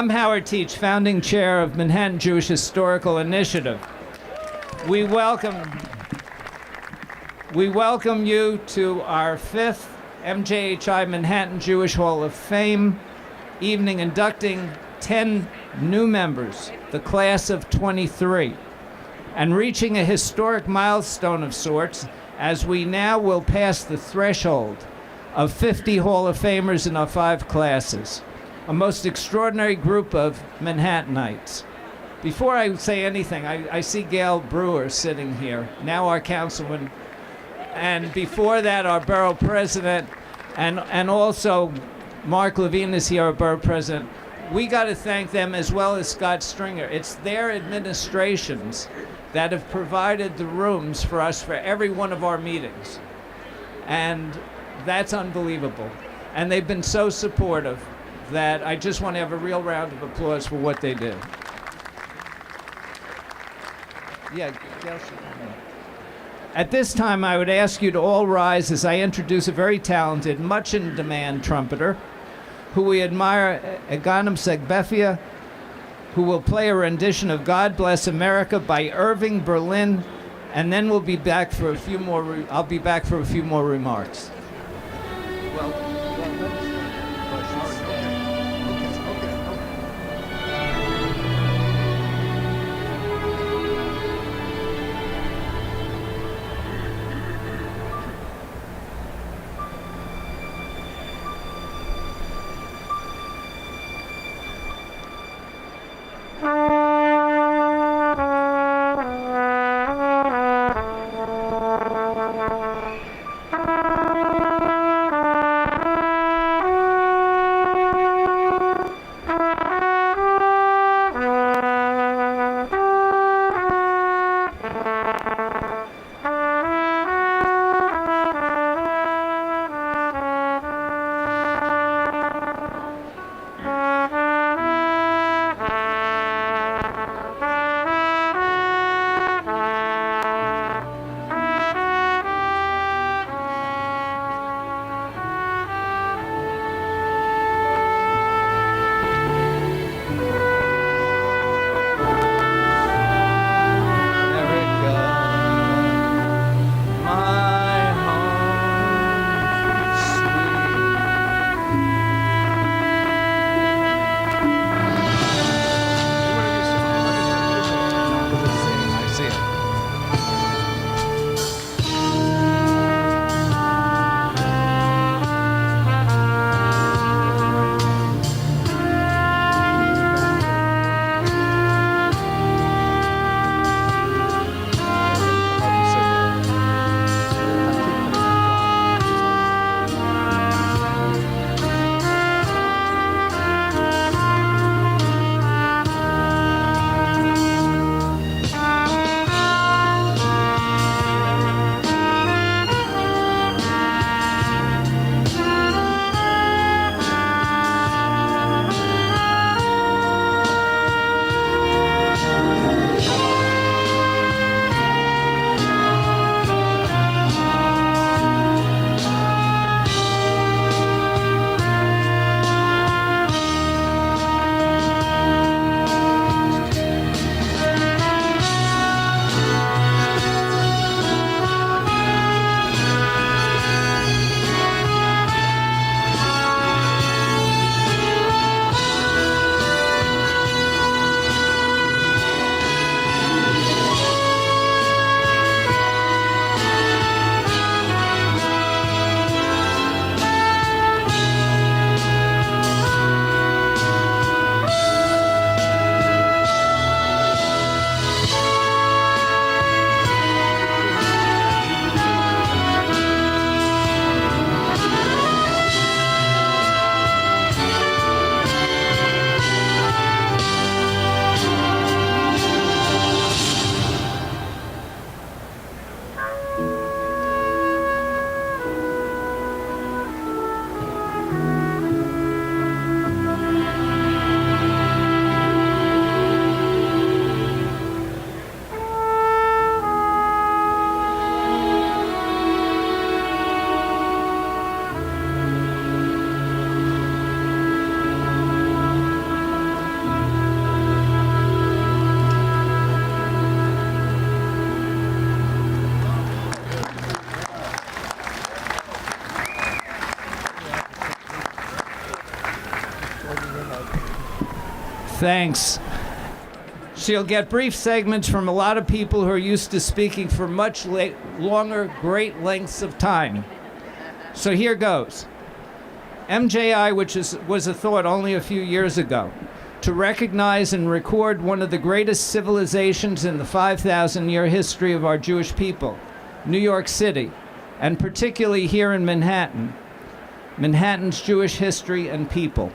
I'm Howard Teach, founding chair of Manhattan Jewish Historical Initiative. We welcome you to our 5th MJHI Manhattan Jewish Hall of Fame evening inducting 10 new members, the class of 23, and reaching a historic milestone of sorts as we now will pass the threshold of 50 Hall of Famers in our 5 classes, a most extraordinary group of Manhattanites. Before I say anything, I see Gail Brewer sitting here, now our councilman, and before that our borough president, and also Mark Levine is here, our borough president. We got to thank them as well as Scott Stringer. It's their administrations that have provided the rooms for us for every one of our meetings. And that's unbelievable. And they've been so supportive that I just want to have a real round of applause for what they did. Yeah, Gail should come in. At this time, I would ask you to all rise as I introduce a very talented, much in demand trumpeter who we admire, Eganim Segbefia, who will play a rendition of God Bless America by Irving Berlin, and then we'll be back for a few more, I'll be back for a few more remarks. Thanks. She'll get brief segments from a lot of people who are used to speaking for much longer, great lengths of time. So here goes. MJI, which was a thought only a few years ago, to recognize and record one of the greatest civilizations in the 5,000-year history of our Jewish people, New York City, and particularly here in Manhattan, Manhattan's Jewish history and people.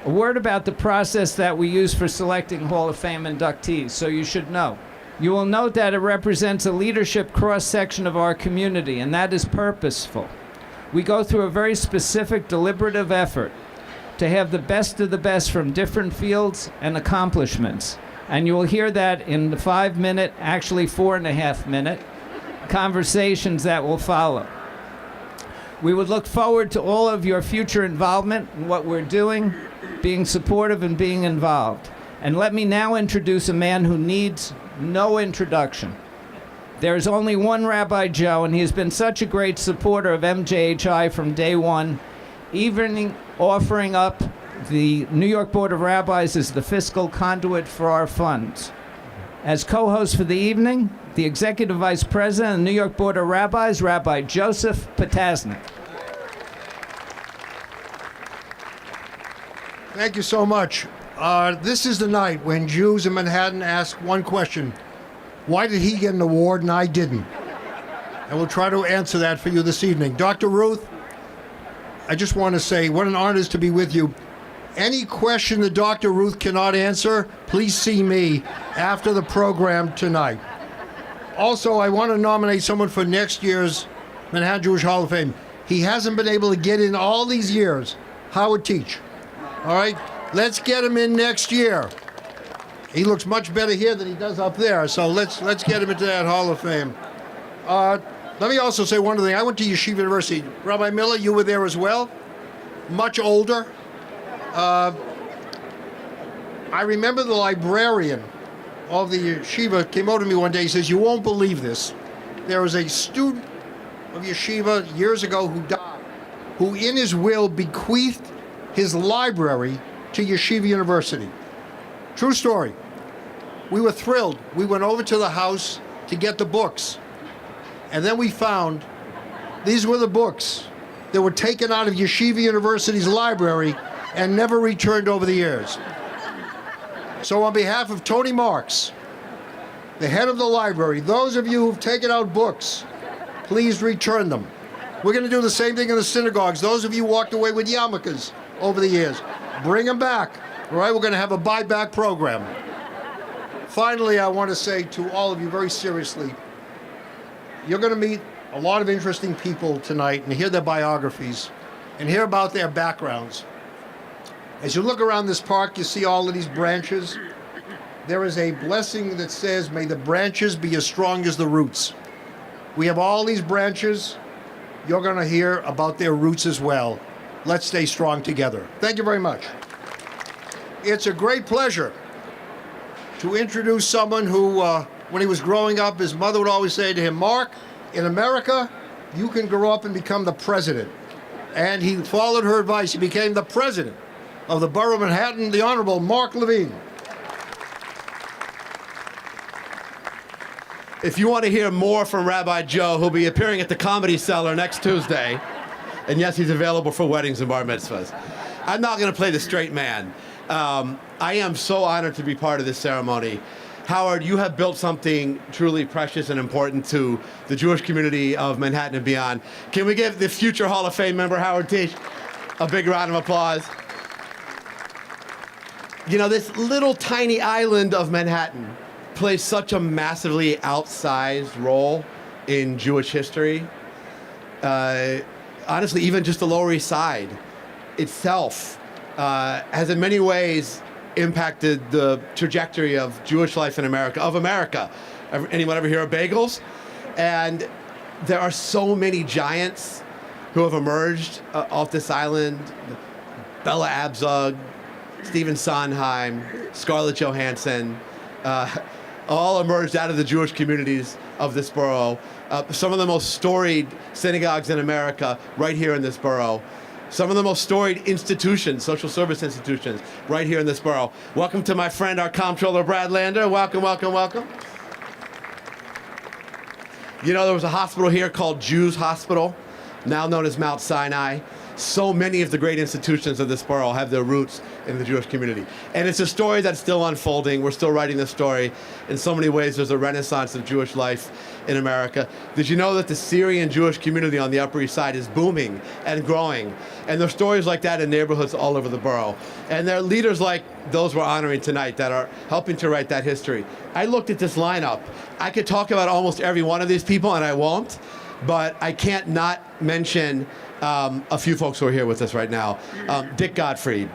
A word about the process that we use for selecting Hall of Fame inductees, so you should know. You will note that it represents a leadership cross-section of our community, and that is purposeful. We go through a very specific, deliberative effort to have the best of the best from different fields and accomplishments. And you will hear that in the 5-minute, actually 4.5-minute, conversations that will follow. We would look forward to all of your future involvement in what we're doing, being supportive and being involved. And let me now introduce a man who needs no introduction. There's only one Rabbi Joe, and he has been such a great supporter of MJHI from day one, even offering up the New York Board of Rabbis as the fiscal conduit for our funds. As co-host for the evening, the Executive Vice President of the New York Board of Rabbis, Rabbi Joseph Potasnik. Thank you so much. This is the night when Jews in Manhattan ask one question: why did he get an award and I didn't? And we'll try to answer that for you this evening. Dr. Ruth, I just want to say what an honor it is to be with you. Any question that Dr. Ruth cannot answer, please see me after the program tonight. Also, I want to nominate someone for next year's Manhattan Jewish Hall of Fame. He hasn't been able to get in all these years. Howard Teach. All right? Let's get him in next year. He looks much better here than he does up there, so let's get him into that Hall of Fame. Let me also say one other thing. I went to Yeshiva University. Rabbi Miller, you were there as well. Much older. I remember the librarian of the yeshiva came over to me one day. He says, "You won't believe this. There was a student of yeshiva years ago who died, who in his will bequeathed his library to Yeshiva University." True story. We were thrilled. We went over to the house to get the books. And then we found these were the books that were taken out of Yeshiva University's library and never returned over the years. So on behalf of Tony Marks, the head of the library, those of you who've taken out books, please return them. We're going to do the same thing in the synagogues. Those of you who walked away with yarmulkes over the years, bring them back. All right, we're going to have a buyback program. Finally, I want to say to all of you very seriously, you're going to meet a lot of interesting people tonight and hear their biographies and hear about their backgrounds. As you look around this park, you see all of these branches. There is a blessing that says, "May the branches be as strong as the roots." We have all these branches. You're going to hear about their roots as well. Let's stay strong together. Thank you very much. It's a great pleasure to introduce someone who, when he was growing up, his mother would always say to him, "Mark, in America, you can grow up and become the president." And he followed her advice. He became the president of the Borough of Manhattan, the Honorable Mark Levine. If you want to hear more from Rabbi Joe, he'll be appearing at the Comedy Cellar next Tuesday. And yes, he's available for weddings and bar mitzvahs. I'm not going to play the straight man. I am so honored to be part of this ceremony. Howard, you have built something truly precious and important to the Jewish community of Manhattan and beyond. Can we give the future Hall of Fame member, Howard Teach, a big round of applause? You know, this little tiny island of Manhattan plays such a massively outsized role in Jewish history. Honestly, even just the Lower East Side itself has in many ways impacted the trajectory of Jewish life in America, of America. Anyone ever hear of bagels? And there are so many giants who have emerged off this island. Bella Abzug, Stephen Sondheim, Scarlett Johansson, all emerged out of the Jewish communities of this borough. Some of the most storied synagogues in America right here in this borough. some of the most storied institutions, social service institutions, right here in this borough. Welcome to my friend, our comptroller, Brad Lander. Welcome, welcome, welcome. You know, there was a hospital here called Jews Hospital, now known as Mount Sinai. So many of the great institutions of this borough have their roots in the Jewish community. And it's a story that's still unfolding. We're still writing this story. In so many ways, there's a renaissance of Jewish life in America. Did you know that the Syrian Jewish community on the Upper East Side is booming and growing? And there are stories like that in neighborhoods all over the borough. And there are leaders like those we're honoring tonight that are helping to write that history. I looked at this lineup. I could talk about almost every one of these people, and I won't. But I can't not mention a few folks who are here with us right now. Dick Gottfried,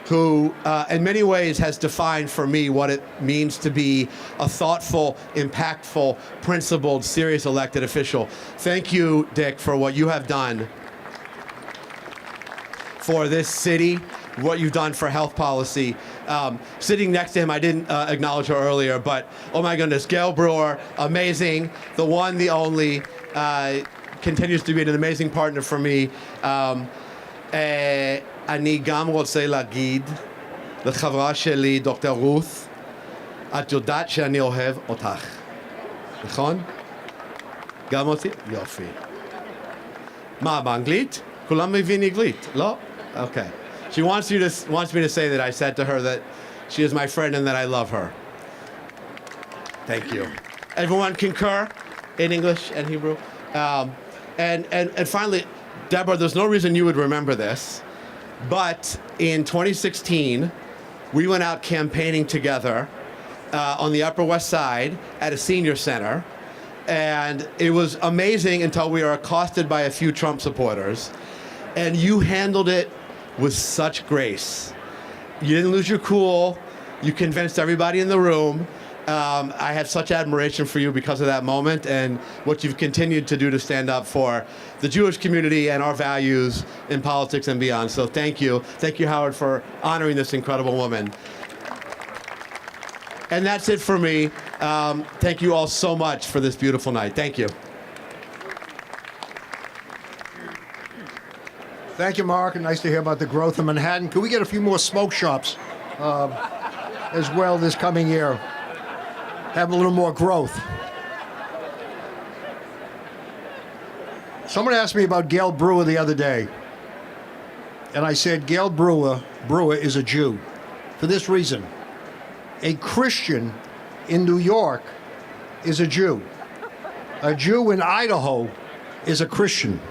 who in many ways has defined for me what it means to be a thoughtful, impactful, principled, serious elected official. Thank you, Dick, for what you have done for this city, what you've done for health policy. Sitting next to him, I didn't acknowledge her earlier, but oh my goodness, Gail Brewer, amazing, the one, the only, continues to be an amazing partner for me. אני גם רוצה להגיד לחברה שלי, דוקטור רות, את יודעת שאני אוהב אותך, נכון? גם אותי? יופי. מה, באנגלית? כולם מבין אנגלית, לא? Okay. She wants me to say that I said to her that she is my friend and that I love her. Thank you. Everyone concur in English and Hebrew? And finally, Deborah, there's no reason you would remember this, but in 2016, we went out campaigning together on the Upper West Side at a senior center, and it was amazing until we were accosted by a few Trump supporters, and you handled it with such grace. You didn't lose your cool. You convinced everybody in the room. I have such admiration for you because of that moment and what you've continued to do to stand up for the Jewish community and our values in politics and beyond. So thank you. Thank you, Howard, for honoring this incredible woman. And that's it for me. Thank you all so much for this beautiful night. Thank you. Thank you, Mark, and nice to hear about the growth of Manhattan. Can we get a few more smoke shops as well this coming year? Have a little more growth. Someone asked me about Gail Brewer the other day, and I said Gail Brewer is a Jew for this reason. A Christian in New York is a Jew. A Jew in Idaho is a Christian.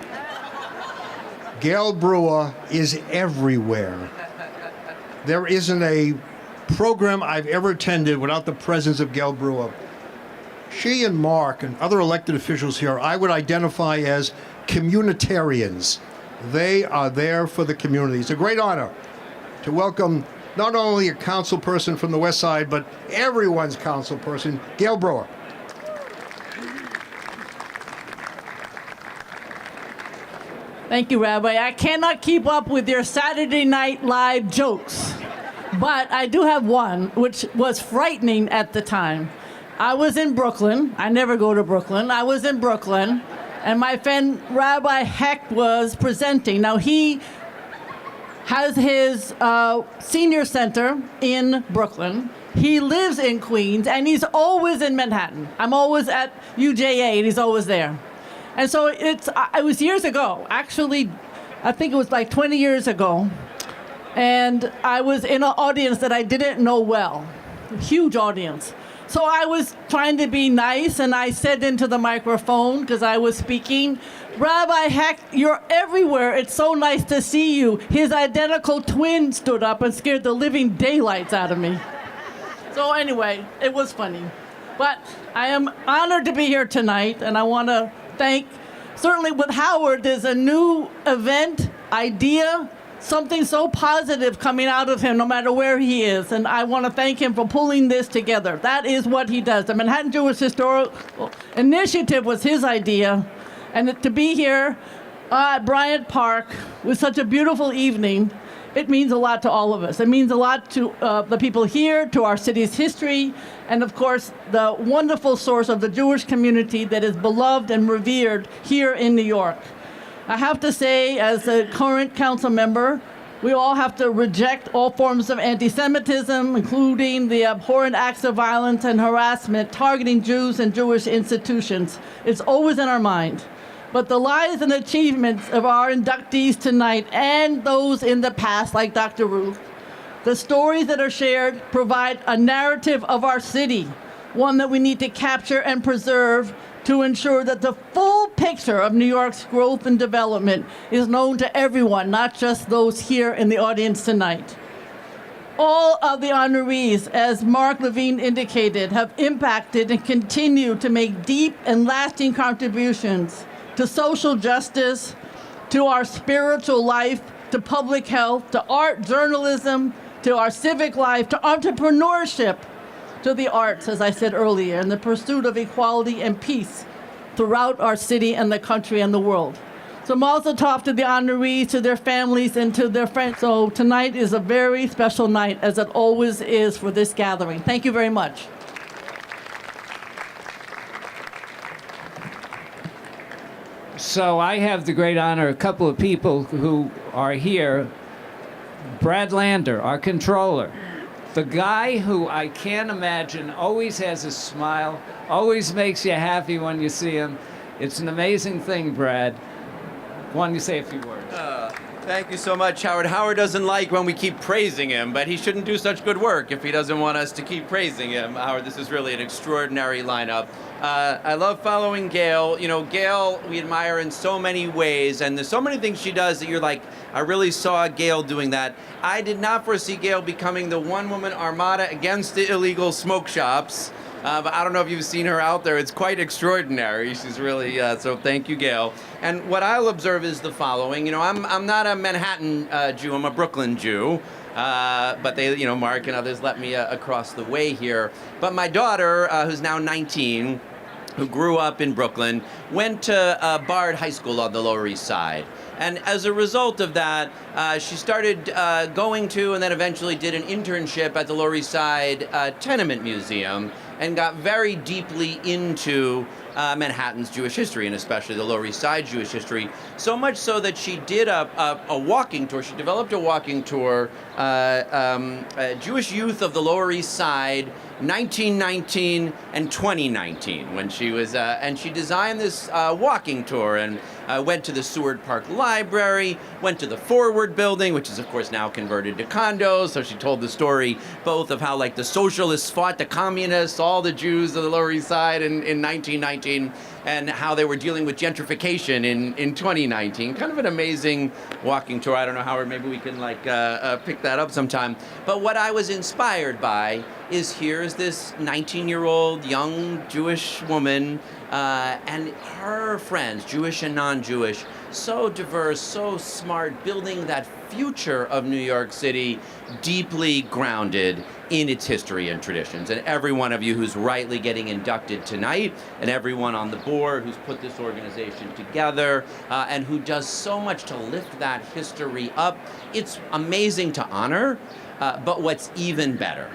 Gail Brewer is everywhere. There isn't a program I've ever attended without the presence of Gail Brewer. She and Mark and other elected officials here, I would identify as communitarians. They are there for the community. It's a great honor to welcome not only a council person from the West Side, but everyone's council person, Gail Brewer. Thank you, Rabbi. I cannot keep up with your Saturday Night Live jokes, but I do have one, which was frightening at the time. I was in Brooklyn. I never go to Brooklyn. I was in Brooklyn, and my friend Rabbi Hecht was presenting. Now, he has his senior center in Brooklyn. He lives in Queens, and he's always in Manhattan. I'm always at UJA, and he's always there. And so it was years ago, actually, I think it was like 20 years ago. And I was in an audience that I didn't know well, a huge audience. So I was trying to be nice, and I said into the microphone, because I was speaking, Rabbi Hecht, you're everywhere. It's so nice to see you. His identical twin stood up and scared the living daylights out of me. So anyway, it was funny. But I am honored to be here tonight, and I want to thank, certainly with Howard, there's a new event, idea, something so positive coming out of him no matter where he is. And I want to thank him for pulling this together. That is what he does. The Manhattan Jewish Historical Initiative was his idea. And to be here at Bryant Park with such a beautiful evening, it means a lot to all of us. It means a lot to the people here, to our city's history, and of course, the wonderful source of the Jewish community that is beloved and revered here in New York. I have to say, as a current council member, we all have to reject all forms of anti-Semitism, including the abhorrent acts of violence and harassment targeting Jews and Jewish institutions. It's always in our mind. But the lives and achievements of our inductees tonight and those in the past, like Dr. Ruth, the stories that are shared provide a narrative of our city, one that we need to capture and preserve to ensure that the full picture of New York's growth and development is known to everyone, not just those here in the audience tonight. All of the honorees, as Mark Levine indicated, have impacted and continue to make deep and lasting contributions to social justice, to our spiritual life, to public health, to art, journalism, to our civic life, to entrepreneurship, to the arts, as I said earlier, and the pursuit of equality and peace throughout our city and the country and the world. So mazel tov to the honorees, to their families, and to their friends. So tonight is a very special night, as it always is for this gathering. Thank you very much. So I have the great honor, a couple of people who are here. Brad Lander, our controller. The guy who I can't imagine always has a smile, always makes you happy when you see him. It's an amazing thing, Brad. Why don't you say a few words? Thank you so much, Howard. Howard doesn't like when we keep praising him, but he shouldn't do such good work if he doesn't want us to keep praising him. Howard, this is really an extraordinary lineup. I love following Gail. You know, Gail, we admire in so many ways, and there's so many things she does that you're like, I really saw Gail doing that. I did not foresee Gail becoming the one-woman armada against the illegal smoke shops. But I don't know if you've seen her out there. It's quite extraordinary. She's really, so thank you, Gail. And what I'll observe is the following. You know, I'm not a Manhattan Jew. I'm a Brooklyn Jew. But they, you know, Mark and others let me across the way here. But my daughter, who's now 19, who grew up in Brooklyn, went to Bard High School on the Lower East Side. And as a result of that, she started going to and then eventually did an internship at the Lower East Side Tenement Museum and got very deeply into Manhattan's Jewish history, and especially the Lower East Side Jewish history, so much so that she did a walking tour. She developed a walking tour, Jewish youth of the Lower East Side, 1919 and 2019, when she was, and she designed this walking tour and went to the Seward Park Library, went to the Forward Building, which is of course now converted to condos. So she told the story both of how like the socialists fought the communists, all the Jews of the Lower East Side in 1919, and how they were dealing with gentrification in 2019. Kind of an amazing walking tour. I don't know, Howard, maybe we can like pick that up sometime. But what I was inspired by is here's this 19-year-old young Jewish woman and her friends, Jewish and non-Jewish, so diverse, so smart, building that future of New York City deeply grounded in its history and traditions. And every one of you who's rightly getting inducted tonight, and everyone on the board who's put this organization together, and who does so much to lift that history up, it's amazing to honor, but what's even better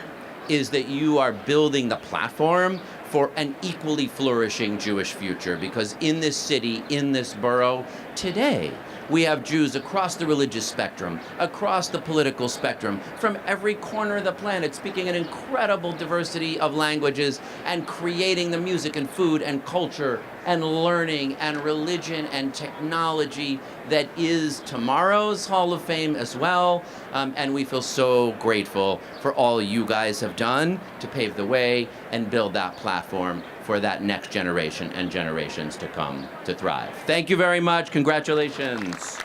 is that you are building the platform for an equally flourishing Jewish future, because in this city, in this borough, today, we have Jews across the religious spectrum, across the political spectrum, from every corner of the planet, speaking an incredible diversity of languages and creating the music and food and culture and learning and religion and technology that is tomorrow's Hall of Fame as well. And we feel so grateful for all you guys have done to pave the way and build that platform for that next generation and generations to come to thrive. Thank you very much. Congratulations.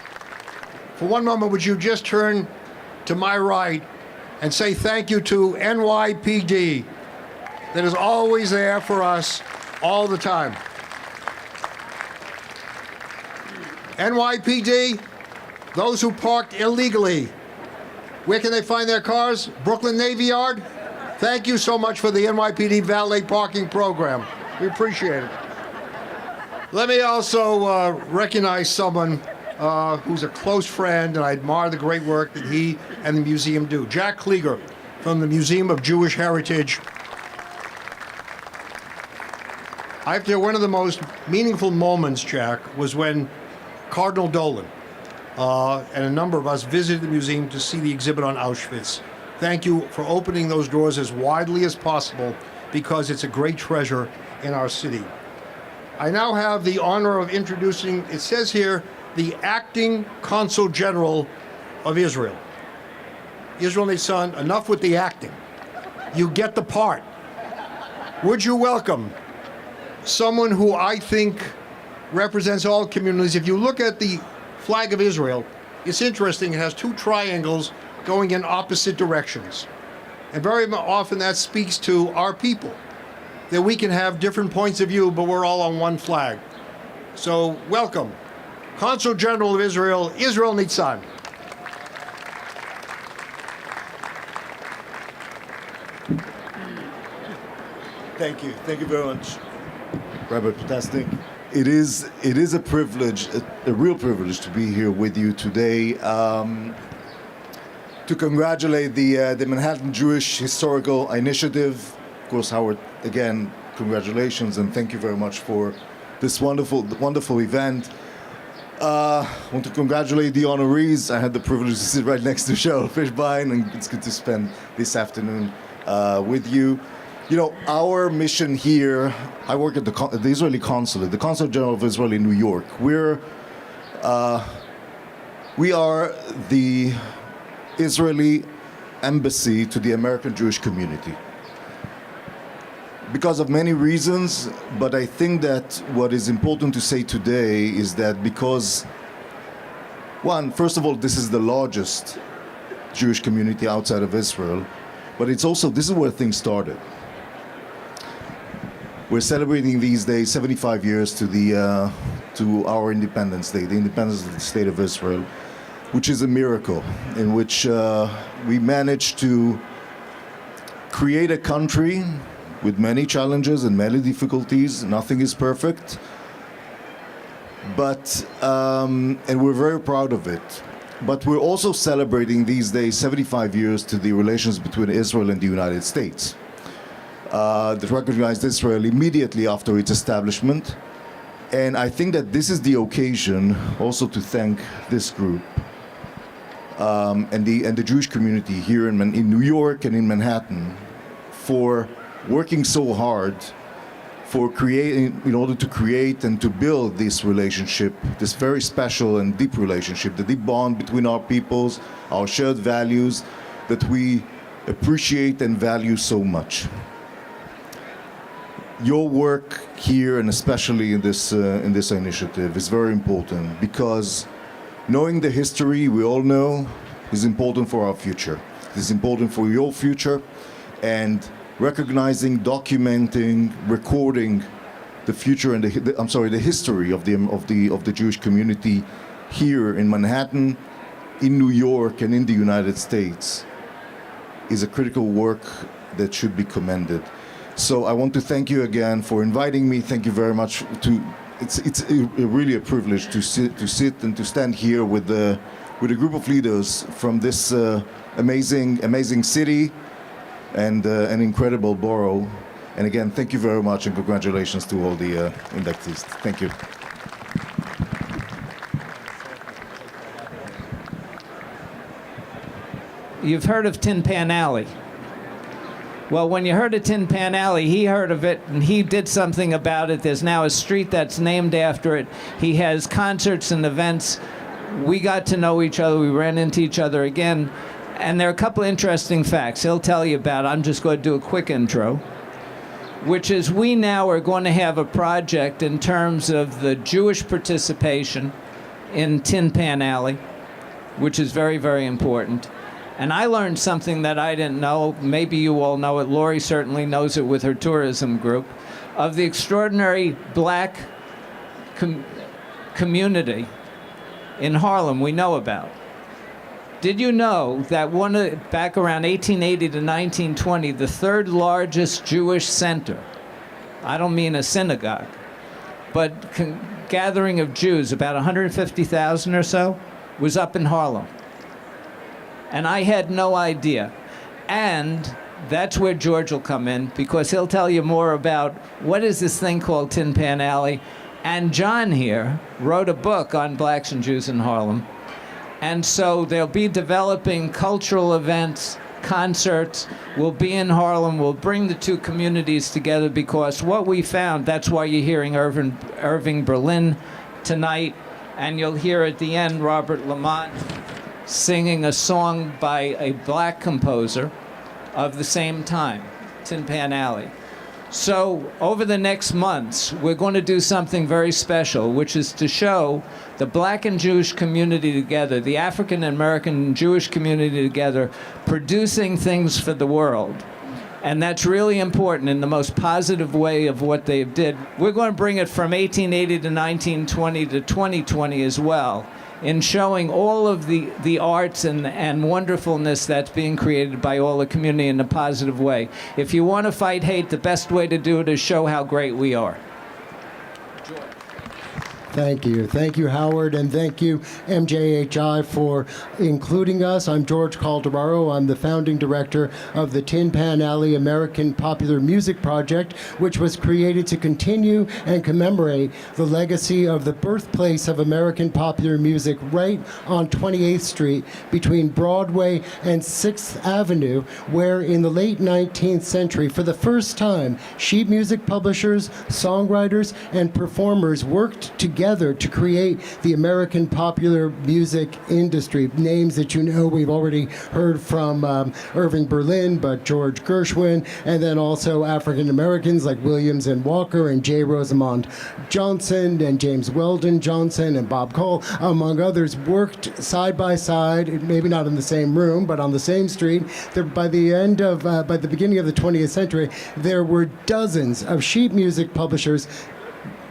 For one moment, would you just turn to my right and say thank you to NYPD that is always there for us all the time. NYPD, those who parked illegally, where can they find their cars? Brooklyn Navy Yard? Thank you so much for the NYPD valet parking program. We appreciate it. Let me also recognize someone who's a close friend, and I admire the great work that he and the museum do. Jack Klieger from the Museum of Jewish Heritage. I have to say, one of the most meaningful moments, Jack, was when Cardinal Dolan, and a number of us visited the museum to see the exhibit on Auschwitz. Thank you for opening those doors as widely as possible, because it's a great treasure in our city. I now have the honor of introducing, it says here, the acting Consul General of Israel. Israel Nitzan, enough with the acting. You get the part. Would you welcome someone who I think represents all communities? If you look at the flag of Israel, it's interesting. It has two triangles going in opposite directions. And very often that speaks to our people, that we can have different points of view, but we're all on one flag. So welcome, Consul General of Israel, Israel Nitzan. Thank you very much, Rabbi Fantastic. It is a privilege, a real privilege to be here with you today to congratulate the Manhattan Jewish Historical Initiative. Of course, Howard, again, congratulations and thank you very much for this wonderful event. I want to congratulate the honorees. I had the privilege to sit right next to Cheryl Fishbein, and it's good to spend this afternoon with you. You know, our mission here, I work at the Israeli consulate, the Consul General of Israel in New York. We are the Israeli embassy to the American Jewish community. Because of many reasons, but I think that what is important to say today is that because, one, first of all, this is the largest Jewish community outside of Israel, but it's also, this is where things started. We're celebrating these days 75 years to our Independence Day, the independence of the State of Israel, which is a miracle in which we managed to create a country with many challenges and many difficulties. Nothing is perfect, but and we're very proud of it. But we're also celebrating these days 75 years to the relations between Israel and the United States. That recognized Israel immediately after its establishment. And I think that this is the occasion also to thank this group and the Jewish community here in New York and in Manhattan for working so hard in order to create and to build this relationship, this very special and deep relationship, the deep bond between our peoples, our shared values that we appreciate and value so much. Your work here, and especially in this initiative, is very important because knowing the history we all know is important for our future. It is important for your future, and recognizing, documenting, recording the future and the history of the Jewish community here in Manhattan, in New York, and in the United States is a critical work that should be commended. So I want to thank you again for inviting me. Thank you very much. It's really a privilege to sit and to stand here with a group of leaders from this amazing city and an incredible borough. And again, thank you very much and congratulations to all the inductees. Thank you. You've heard of Tin Pan Alley. Well, when you heard of Tin Pan Alley, he heard of it, and he did something about it. There's now a street that's named after it. He has concerts and events. We got to know each other. We ran into each other again. And there are a couple of interesting facts he'll tell you about. I'm just going to do a quick intro, which is we now are going to have a project in terms of the Jewish participation in Tin Pan Alley, which is very, very important. And I learned something that I didn't know. Maybe you all know it. Lori certainly knows it with her tourism group, of the extraordinary black community in Harlem we know about. Did you know that back around 1880 to 1920, the third largest Jewish center, I don't mean a synagogue, but gathering of Jews, about 150,000 or so, was up in Harlem? And I had no idea. And that's where George will come in, because he'll tell you more about what is this thing called Tin Pan Alley And John here wrote a book on blacks and Jews in Harlem. And so they'll be developing cultural events, concerts. We'll be in Harlem. We'll bring the two communities together because what we found, that's why you're hearing Irving Berlin tonight. And you'll hear at the end Robert Lamont singing a song by a black composer of the same time, Tin Pan Alley. So over the next months, we're going to do something very special, which is to show the black and Jewish community together, the African American and Jewish community together, producing things for the world. And that's really important in the most positive way of what they did. We're going to bring it from 1880 to 1920 to 2020 as well, in showing all of the arts and wonderfulness that's being created by all the community in a positive way. If you want to fight hate, the best way to do it is show how great we are. Thank you. Thank you, Howard, and thank you, MJHI, for including us. I'm George Calderaro. I'm the founding director of the Tin Pan Alley American Popular Music Project, which was created to continue and commemorate the legacy of the birthplace of American popular music right on 28th Street between Broadway and 6th Avenue, where in the late 19th century, for the first time, sheet music publishers, songwriters, and performers worked together to create the American popular music industry. Names that you know, we've already heard from Irving Berlin, but George Gershwin, and then also African Americans like Williams and Walker and J. Rosamond Johnson and James Weldon Johnson and Bob Cole, among others, worked side by side, maybe not in the same room, but on the same street. By the beginning of the 20th century, there were dozens of sheet music publishers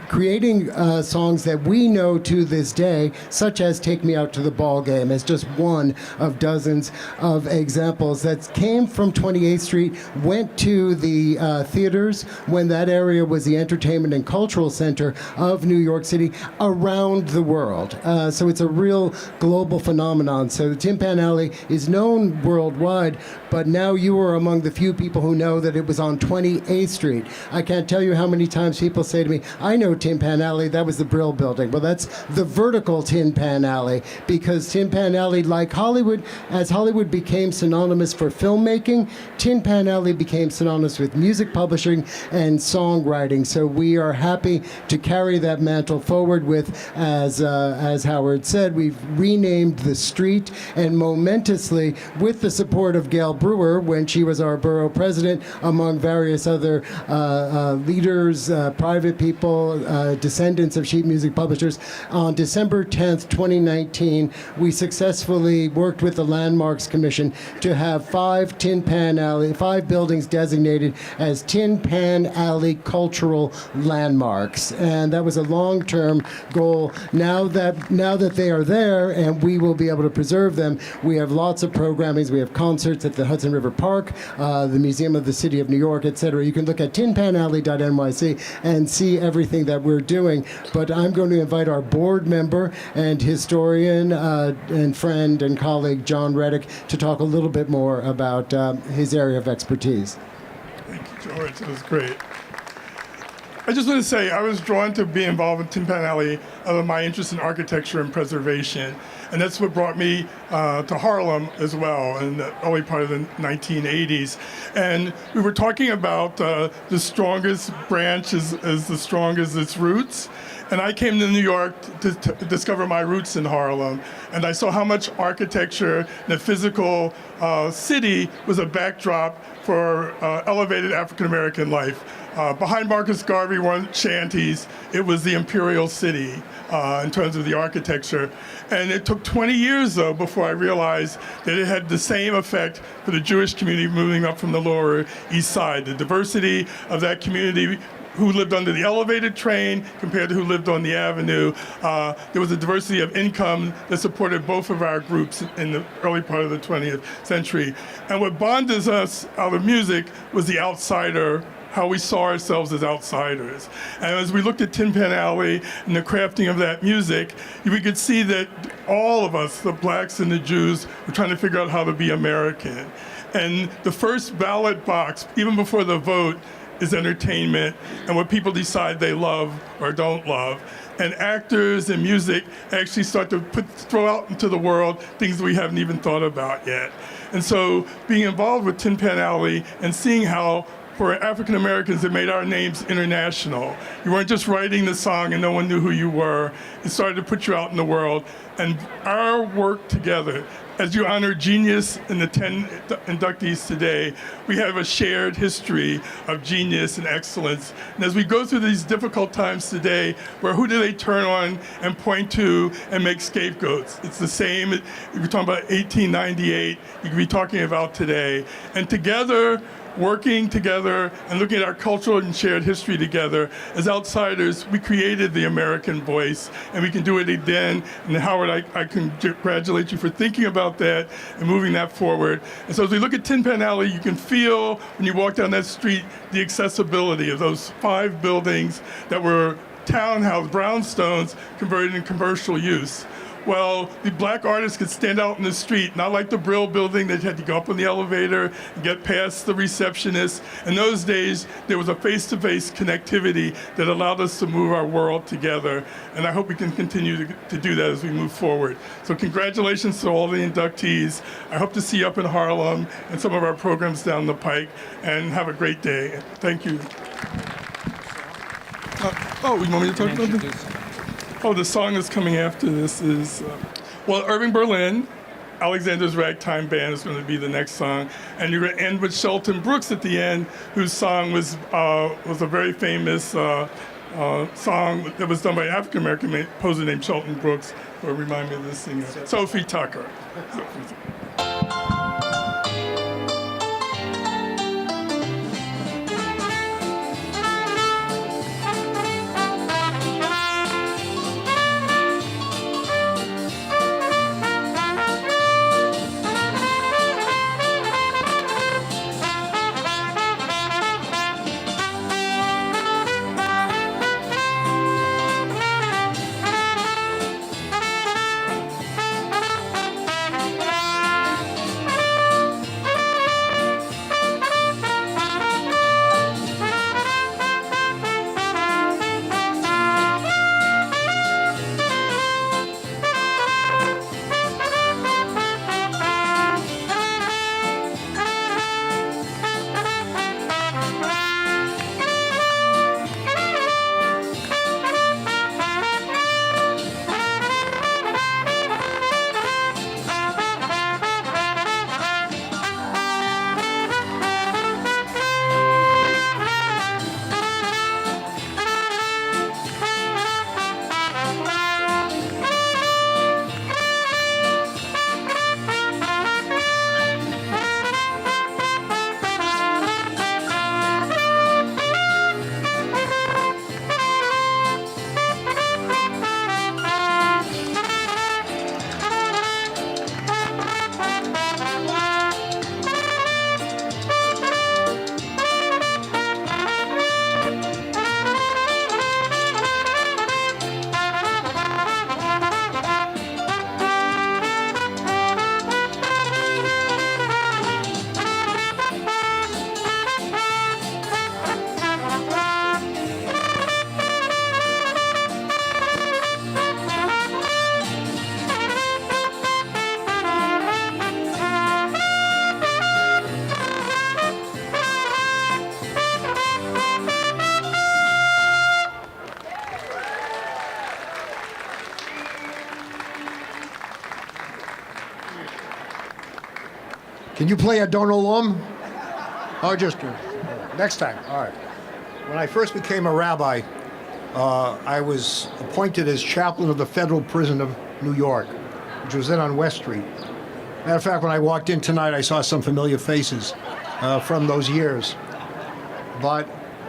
creating songs that we know to this day, such as Take Me Out to the Ball Game, as just one of dozens of examples that came from 28th Street, went to the theaters when that area was the entertainment and cultural center of New York City around the world. So it's a real global phenomenon. So the Tin Pan Alley is known worldwide, but now you are among the few people who know that it was on 28th Street. I can't tell you how many times people say to me, I know Tin Pan Alley, that was the Brill Building. Well, that's the vertical Tin Pan Alley, because Tin Pan Alley, like Hollywood, as Hollywood became synonymous for filmmaking, Tin Pan Alley became synonymous with music publishing and songwriting. So we are happy to carry that mantle forward with, as Howard said, we've renamed the street, and momentously, with the support of Gail Brewer, when she was our borough president, among various other leaders, private people, descendants of sheet music publishers, on December 10th, 2019, we successfully worked with the Landmarks Commission to have 5 buildings designated as Tin Pan Alley cultural landmarks. And that was a long-term goal. Now that they are there and we will be able to preserve them, we have lots of programming. We have concerts at the Hudson River Park, the Museum of the City of New York, etc. You can look at tinpanalley.nyc and see everything that we're doing. But I'm going to invite our board member and historian and friend and colleague John Reddick to talk a little bit more about his area of expertise. Thank you, George. That was great. I just want to say I was drawn to be involved with Tin Pan Alley out of my interest in architecture and preservation. And that's what brought me to Harlem as well in the early part of the 1980s. And we were talking about the strongest branch is the strong as its roots. And I came to New York to discover my roots in Harlem. And I saw how much architecture and the physical city was a backdrop for elevated African-American life. Behind Marcus Garvey weren't shanties. It was the imperial city in terms of the architecture. And it took 20 years, though, before I realized that it had the same effect for the Jewish community moving up from the Lower East Side. The diversity of that community who lived under the elevated train compared to who lived on the avenue. There was a diversity of income that supported both of our groups in the early part of the 20th century. And what bonded us out of music was the outsider, how we saw ourselves as outsiders. And as we looked at Tin Pan Alley and the crafting of that music, we could see that all of us, the blacks and the Jews, were trying to figure out how to be American. And the first ballot box, even before the vote, is entertainment and what people decide they love or don't love. And actors and music actually start to throw out into the world things we haven't even thought about yet. And so being involved with Tin Pan Alley and seeing how for African Americans, it made our names international. You weren't just writing the song and no one knew who you were. It started to put you out in the world. And our work together, as you honor genius in the 10 inductees today, we have a shared history of genius and excellence. And as we go through these difficult times today, where who do they turn on and point to and make scapegoats? It's the same, if you're talking about 1898, you could be talking about today. And together, working together and looking at our cultural and shared history together, as outsiders, we created the American voice, and we can do it again. And Howard, I congratulate you for thinking about that and moving that forward. And so as we look at Tin Pan Alley, you can feel, when you walk down that street, the accessibility of those 5 buildings that were townhouse brownstones converted in commercial use. Well, the black artists could stand out in the street, not like the Brill building that you had to go up on the elevator and get past the receptionist. In those days, there was a face-to-face connectivity that allowed us to move our world together. And I hope we can continue to do that as we move forward. So congratulations to all the inductees. I hope to see you up in Harlem and some of our programs down the pike. And have a great day. Thank you. You want me to talk about this? Oh, the song that's coming after this is, Irving Berlin, Alexander's Ragtime Band is going to be the next song. And you're going to end with Shelton Brooks at the end, whose song was a very famous song that was done by an African-American composer named Shelton Brooks, who remind me of this singer, Sophie Tucker. Can you play a Don't Alum? Oh, just next time. All right. When I first became a rabbi, I was appointed as chaplain of the federal prison of New York, which was then on West Street. Matter of fact, when I walked in tonight, I saw some familiar faces from those years. But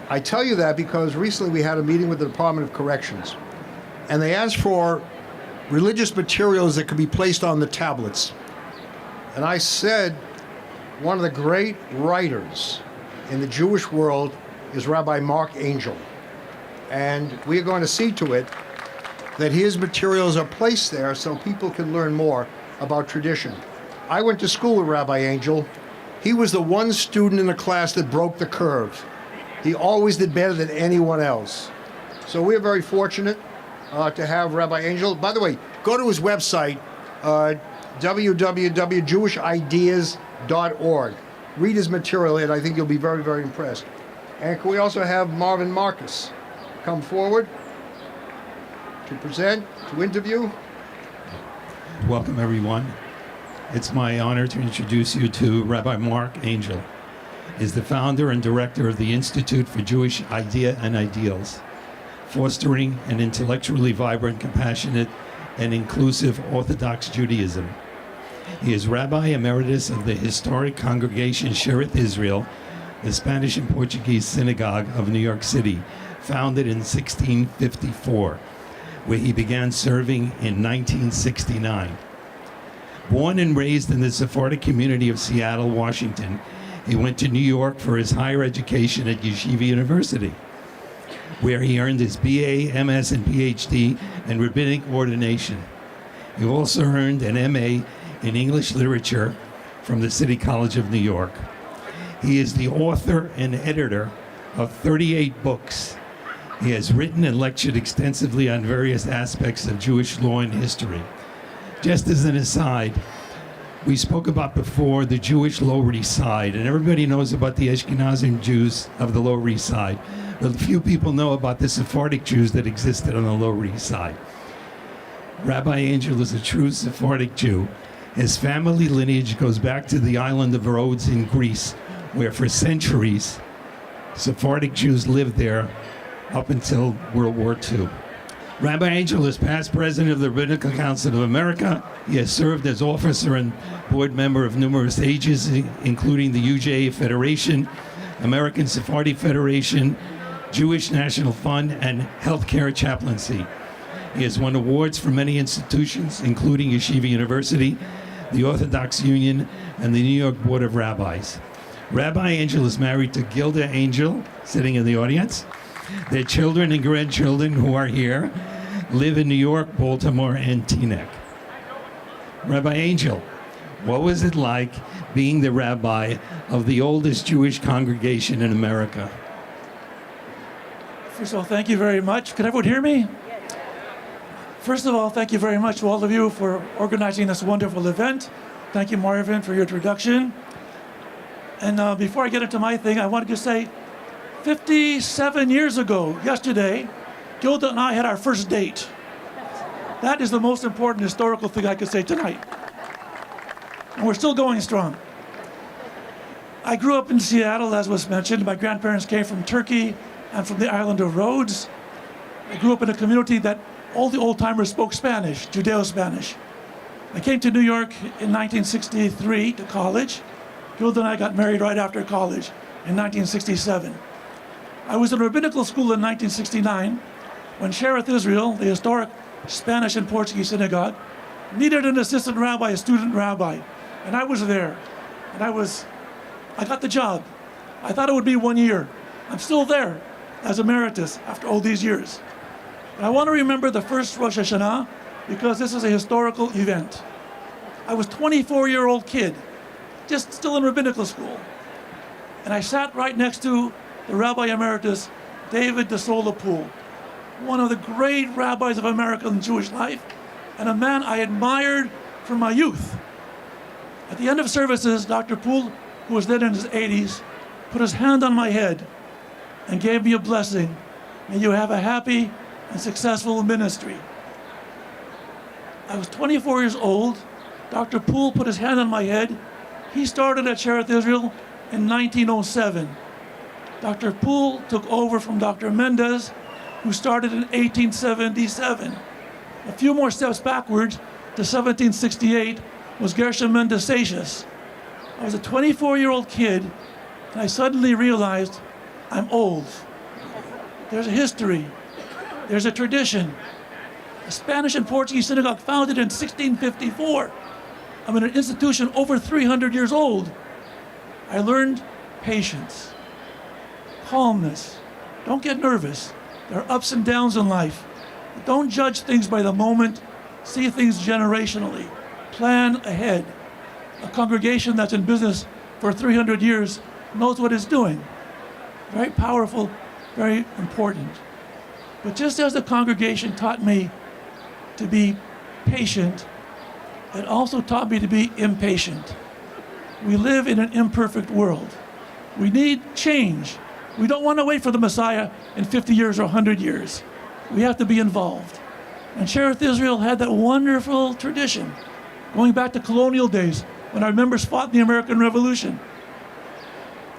I tell you that because recently we had a meeting with the Department of Corrections, and they asked for religious materials that could be placed on the tablets. And I said, one of the great writers in the Jewish world is Rabbi Marc Angel. And we are going to see to it that his materials are placed there so people can learn more about tradition. I went to school with Rabbi Angel. He was the one student in the class that broke the curve. He always did better than anyone else. So we're very fortunate to have Rabbi Angel. By the way, go to his website, www.jewishideas.org. Read his material, and I think you'll be very, very impressed. And can we also have Marvin Marcus come forward to present, to interview? Welcome, everyone. It's my honor to introduce you to Rabbi Marc Angel. He is the founder and director of the Institute for Jewish Idea and Ideals, fostering an intellectually vibrant, compassionate, and inclusive Orthodox Judaism. He is Rabbi Emeritus of the historic congregation Shearith Israel, the Spanish and Portuguese synagogue of New York City, founded in 1654, where he began serving in 1969. Born and raised in the Sephardic community of Seattle, Washington, he went to New York for his higher education at Yeshiva University, where he earned his BA, MS, and PhD in rabbinic ordination. He also earned an MA in English literature from the City College of New York. He is the author and editor of 38 books. He has written and lectured extensively on various aspects of Jewish law and history. Just as an aside, we spoke about before the Jewish Lower East Side, and everybody knows about the Ashkenazim Jews of the Lower East Side, but few people know about the Sephardic Jews that existed on the Lower East Side. Rabbi Angel is a true Sephardic Jew. His family lineage goes back to the island of Rhodes in Greece, where for centuries Sephardic Jews lived there up until World War II. Rabbi Angel is past president of the Rabbinical Council of America. He has served as officer and board member of numerous agencies, including the UJA Federation, American Sephardi Federation, Jewish National Fund, and Healthcare Chaplaincy. He has won awards from many institutions, including Yeshiva University, the Orthodox Union, and the New York Board of Rabbis. Rabbi Angel is married to Gilda Angel, sitting in the audience. Their children and grandchildren, who are here, live in New York, Baltimore, and Teaneck. Rabbi Angel, what was it like being the rabbi of the oldest Jewish congregation in America? First of all, thank you very much. Can everyone hear me? First of all, thank you very much to all of you for organizing this wonderful event. Thank you, Marvin, for your introduction. And before I get into my thing, I wanted to say 57 years ago, yesterday, Gilda and I had our first date. That is the most important historical thing I could say tonight. And we're still going strong. I grew up in Seattle, as was mentioned. My grandparents came from Turkey and from the island of Rhodes. I grew up in a community that all the old-timers spoke Spanish, Judeo-Spanish. I came to New York in 1963 to college. Gilda and I got married right after college in 1967. I was in rabbinical school in 1969 when Shearith Israel, the historic Spanish and Portuguese synagogue, needed an assistant rabbi, a student rabbi. And I was there. And I got the job. I thought it would be 1 year. I'm still there as emeritus after all these years. But I want to remember the first Rosh Hashanah because this is a historical event. I was a 24-year-old kid, just still in rabbinical school. And I sat right next to the Rabbi Emeritus, David DeSolapool, one of the great rabbis of American Jewish life, and a man I admired from my youth. At the end of services, Dr. Poole, who was then in his 80s, put his hand on my head and gave me a blessing. May you have a happy and successful ministry. I was 24 years old. Dr. Poole put his hand on my head. He started at Shearith Israel in 1907. Dr. Poole took over from Dr. Mendez, who started in 1877. A few more steps backwards to 1768 was Gershom Mendez-Seixas. I was a 24-year-old kid, and I suddenly realized I'm old. There's a history. There's a tradition. A Spanish and Portuguese synagogue founded in 1654. I'm in an institution over 300 years old. I learned patience, calmness. Don't get nervous. There are ups and downs in life. Don't judge things by the moment. See things generationally. Plan ahead. A congregation that's in business for 300 years knows what it's doing. very powerful, very important. But just as the congregation taught me to be patient, it also taught me to be impatient. We live in an imperfect world. We need change. We don't want to wait for the Messiah in 50 years or 100 years. We have to be involved. And Cherith Israel had that wonderful tradition, going back to colonial days when our members fought in the American Revolution.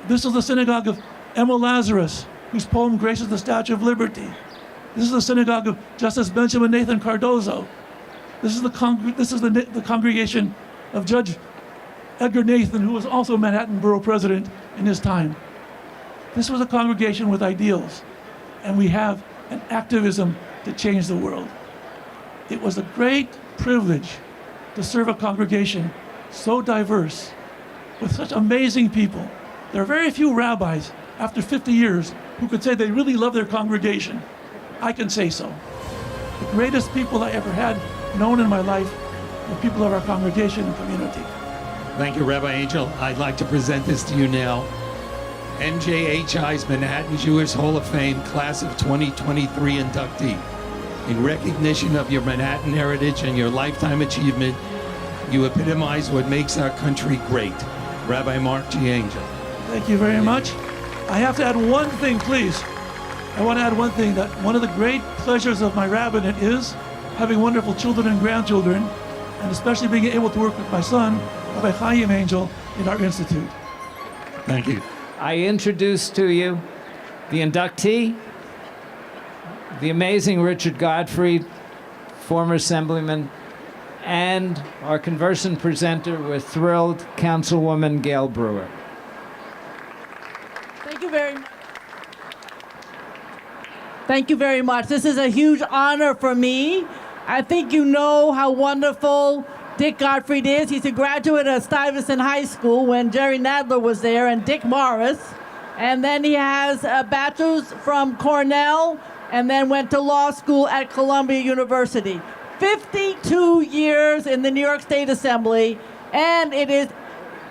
This is the synagogue of Emma Lazarus, whose poem graces the Statue of Liberty. This is the synagogue of Justice Benjamin Nathan Cardozo. This is the congregation of Judge Edgar Nathan, who was also Manhattan Borough President in his time. This was a congregation with ideals, and we have an activism to change the world. It was a great privilege to serve a congregation so diverse, with such amazing people. There are very few rabbis, after 50 years, who could say they really love their congregation. I can say so. The greatest people I ever had known in my life were people of our congregation and community. Thank you, Rabbi Angel. I'd like to present this to you now. MJHI's Manhattan Jewish Hall of Fame Class of 2023 inductee. In recognition of your Manhattan heritage and your lifetime achievement, you epitomize what makes our country great. Rabbi Marc Angel. Thank you very much. I have to add one thing, please. I want to add one thing, that one of the great pleasures of my rabbinate is having wonderful children and grandchildren, and especially being able to work with my son, Rabbi Chaim Angel, in our institute. Thank you. I introduce to you the inductee, the amazing Richard Gottfried, former assemblyman, and our conversant presenter. We're thrilled, Councilwoman Gail Brewer. Thank you very much. Thank you very much. This is a huge honor for me. I think you know how wonderful Dick Gottfried is. He's a graduate of Stuyvesant High School when Jerry Nadler was there, and Dick Morris. And then he has a bachelor's from Cornell, and then went to law school at Columbia University. 52 years in the New York State Assembly, and it is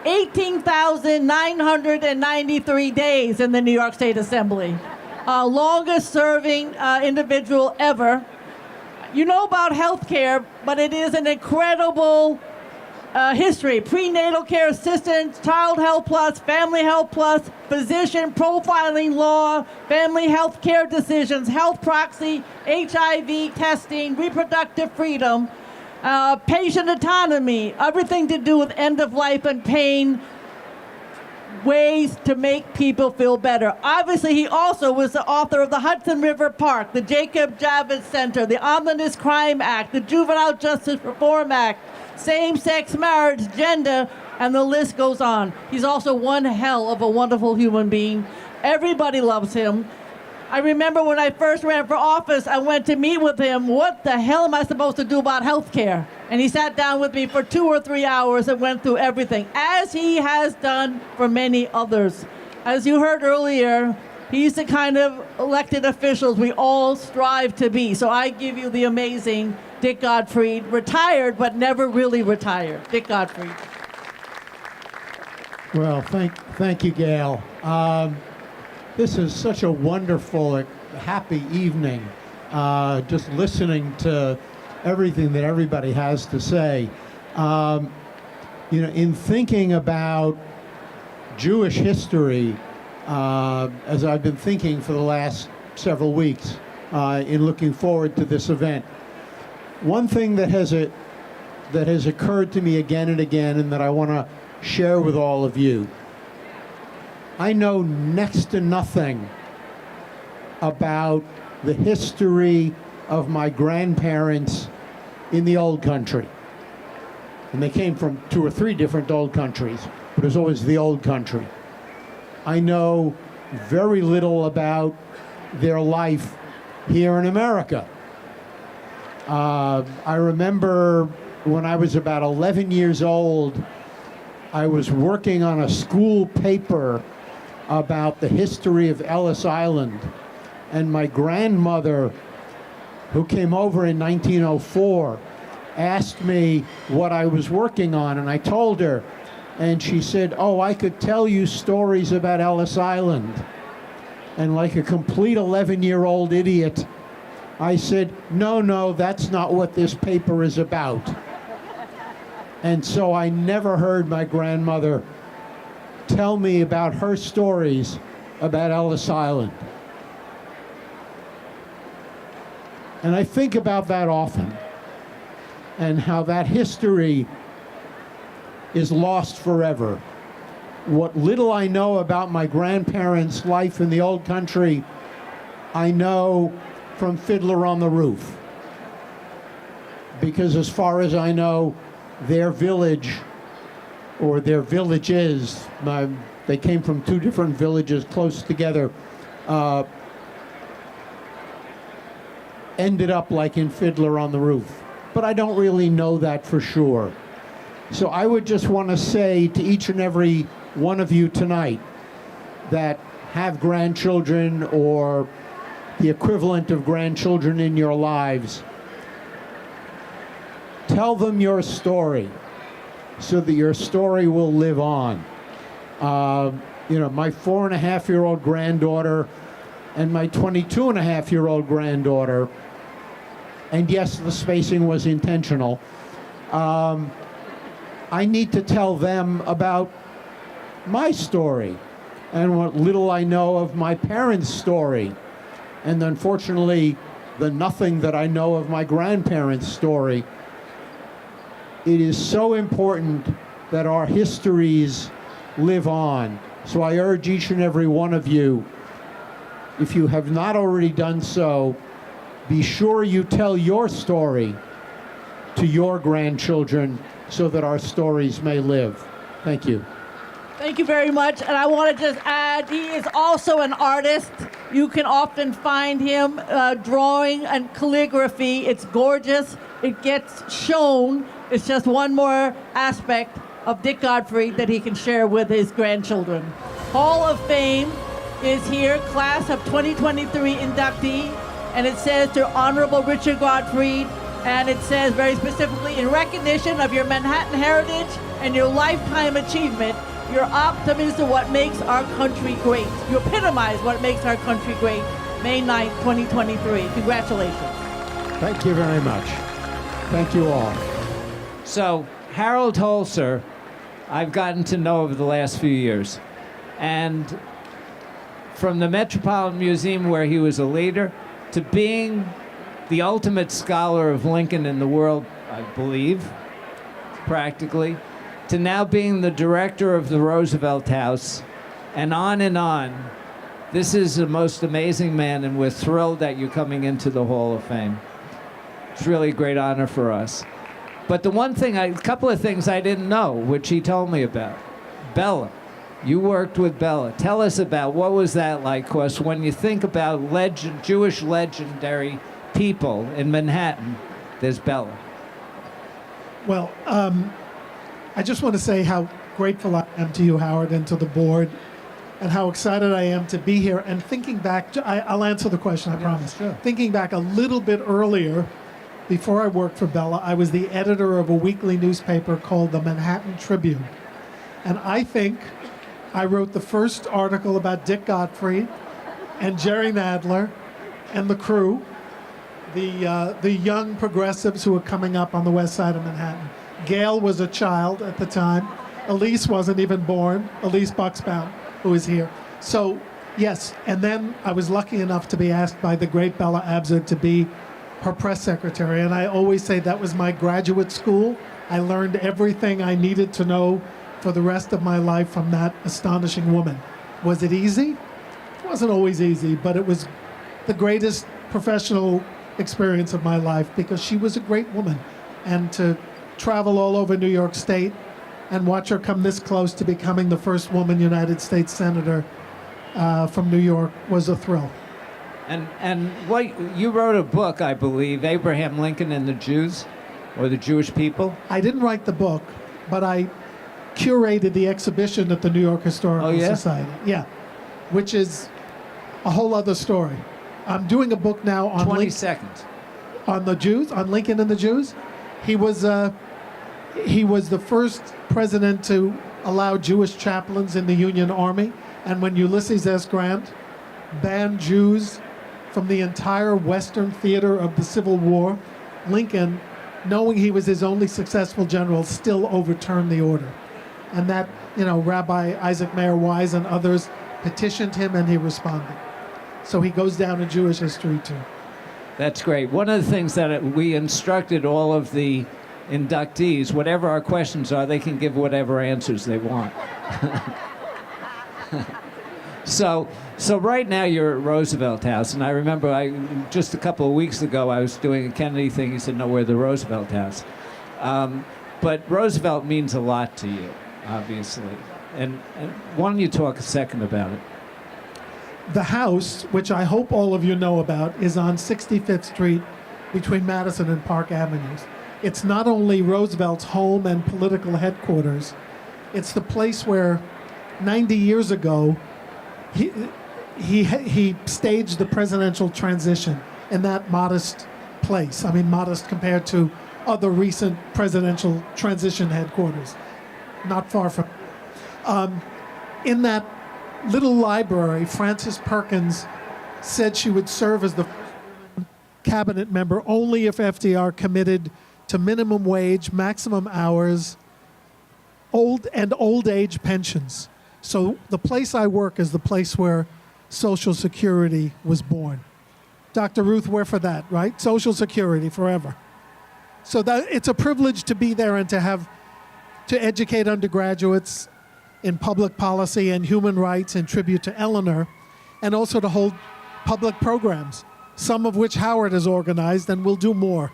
18,993 days in the New York State Assembly. Longest serving individual ever. You know about health care, but it is an incredible history. Prenatal care assistance, child health plus, family health plus, physician profiling law, family health care decisions, health proxy, HIV testing, reproductive freedom, patient autonomy, everything to do with end of life and pain, ways to make people feel better. Obviously, he also was the author of the Hudson River Park, the Jacob Javits Center, the Omnibus Crime Act, the Juvenile Justice Reform Act, same-sex marriage, gender, and the list goes on. He's also one hell of a wonderful human being. Everybody loves him. I remember when I first ran for office, I went to meet with him. What the hell am I supposed to do about health care? And he sat down with me for 2 or 3 hours and went through everything, as he has done for many others. As you heard earlier, he's the kind of elected officials we all strive to be. So I give you the amazing Dick Gottfried, retired but never really retired. Dick Gottfried. Well, thank you, Gail. This is such a wonderful, happy evening, just listening to everything that everybody has to say. In thinking about Jewish history, as I've been thinking for the last several weeks, in looking forward to this event, one thing that has occurred to me again and again, and that I want to share with all of you. I know next to nothing about the history of my grandparents in the old country. And they came from 2 or 3 different old countries, but it was always the old country. I know very little about their life here in America. I remember when I was about 11 years old, I was working on a school paper about the history of Ellis Island, and my grandmother, who came over in 1904, asked me what I was working on, and I told her, and she said, "Oh, I could tell you stories about Ellis Island." And like a complete 11-year-old idiot, I said, no, that's not what this paper is about. And so I never heard my grandmother tell me about her stories about Ellis Island. And I think about that often, and how that history is lost forever. What little I know about my grandparents' life in the old country, I know from Fiddler on the Roof. Because as far as I know, their village, or their villages, they came from two different villages close together, ended up like in Fiddler on the Roof. But I don't really know that for sure. So I would just want to say to each and every one of you tonight that have grandchildren or the equivalent of grandchildren in your lives, tell them your story so that your story will live on. My 4.5-year-old granddaughter and my 22.5-year-old granddaughter, and yes, the spacing was intentional, I need to tell them about my story and what little I know of my parents' story. And unfortunately, the nothing that I know of my grandparents' story. It is so important that our histories live on. So I urge each and every one of you, if you have not already done so, be sure you tell your story to your grandchildren so that our stories may live. Thank you. Thank you very much. And I want to just add, he is also an artist. You can often find him drawing and calligraphy. It's gorgeous. It gets shown. It's just one more aspect of Dick Gottfried that he can share with his grandchildren. Hall of Fame is here, class of 2023 inductee, and it says to Honorable Richard Gottfried, and it says very specifically, in recognition of your Manhattan heritage and your lifetime achievement, your optimism is what makes our country great. You epitomize what makes our country great. May 9th, 2023. Congratulations. Thank you very much. Thank you all. So, Harold Holzer, I've gotten to know over the last few years. And from the Metropolitan Museum, where he was a leader, to being the ultimate scholar of Lincoln in the world, I believe, practically, to now being the director of the Roosevelt House, and on and on. This is the most amazing man, and we're thrilled that you're coming into the Hall of Fame. It's really a great honor for us. But the one thing, a couple of things I didn't know, which he told me about. Bella. You worked with Bella. Tell us about what was that like? Because when you think about Jewish legendary people in Manhattan, there's Bella. Well, I just want to say how grateful I am to you, Howard, and to the board, and how excited I am to be here. And thinking back, I'll answer the question, I promise. Sure. Thinking back a little bit earlier, before I worked for Bella, I was the editor of a weekly newspaper called the Manhattan Tribune. And I think I wrote the first article about Dick Gottfried and Jerry Nadler and the crew, the young progressives who were coming up on the west side of Manhattan. Gail was a child at the time. Elise wasn't even born. Elise Buxbaum, who is here. So, yes, and then I was lucky enough to be asked by the great Bella Abzug to be her press secretary, and I always say that was my graduate school. I learned everything I needed to know for the rest of my life from that astonishing woman. Was it easy? It wasn't always easy, but it was the greatest professional experience of my life because she was a great woman. And to travel all over New York State and watch her come this close to becoming the first woman United States Senator from New York was a thrill. And what you wrote a book, I believe, Abraham Lincoln and the Jews, or the Jewish people? I didn't write the book, but I curated the exhibition at the New York Historical Society. Yeah, which is a whole other story. I'm doing a book now on 20 seconds. On the Jews, on Lincoln and the Jews. He was the first president to allow Jewish chaplains in the Union Army. And when Ulysses S. Grant banned Jews from the entire Western theater of the Civil War, Lincoln, knowing he was his only successful general, still overturned the order. And that, Rabbi Isaac Mayer Wise and others petitioned him, and he responded. So he goes down in Jewish history, too. That's great. One of the things that we instructed all of the inductees, whatever our questions are, they can give whatever answers they want. So right now you're at Roosevelt House, and I remember just a couple of weeks ago I was doing a Kennedy thing. He said, "No, we're the Roosevelt House." But Roosevelt means a lot to you, obviously. And why don't you talk a second about it? The house, which I hope all of you know about, is on 65th Street between Madison and Park Avenues. It's not only Roosevelt's home and political headquarters, it's the place where 90 years ago he staged the presidential transition in that modest place. I mean, modest compared to other recent presidential transition headquarters. Not far from. In that little library, Frances Perkins said she would serve as the first cabinet member only if FDR committed to minimum wage, maximum hours, old age pensions. So the place I work is the place where Social Security was born. Dr. Ruth, we're for that, right? Social Security forever. So that it's a privilege to be there and to educate undergraduates in public policy and human rights in tribute to Eleanor, and also to hold public programs, some of which Howard has organized, and will do more.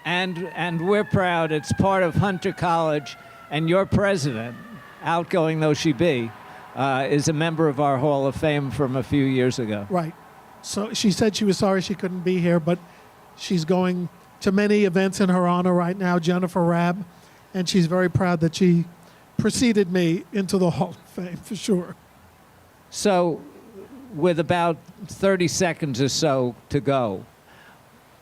And we're proud. It's part of Hunter College, and your president, outgoing though she be, is a member of our Hall of Fame from a few years ago. Right. So she said she was sorry she couldn't be here, but she's going to many events in her honor right now, Jennifer Rabb, and she's very proud that she preceded me into the Hall of Fame, for sure. So, with about 30 seconds or so to go,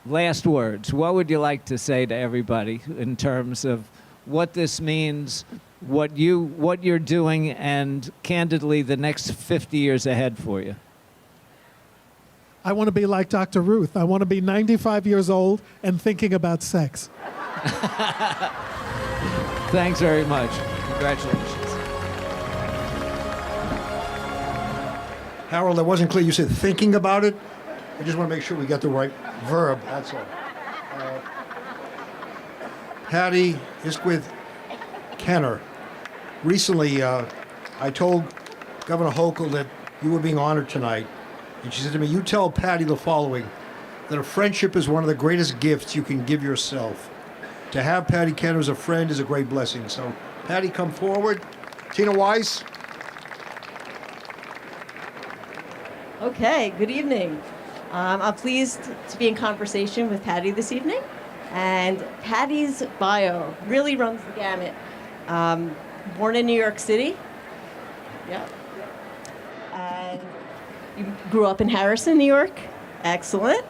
last words. What would you like to say to everybody in terms of what this means, what you're doing, and candidly, the next 50 years ahead for you? I want to be like Dr. Ruth. I want to be 95 years old and thinking about sex. Thanks very much. Congratulations. Harold, that wasn't clear. You said thinking about it. I just want to make sure we got the right verb. That's all. Patti Askwith Kenner. Recently, I told Governor Hochul that you were being honored tonight. And she said to me, "You tell Patti the following, that a friendship is one of the greatest gifts you can give yourself. To have Patti Kenner as a friend is a great blessing." So, Patti, come forward. Tina Weiss. Okay, good evening. I'm pleased to be in conversation with Patti this evening. And Patti's bio really runs the gamut. Born in New York City. Yeah. And you grew up in Harrison, New York. Excellent.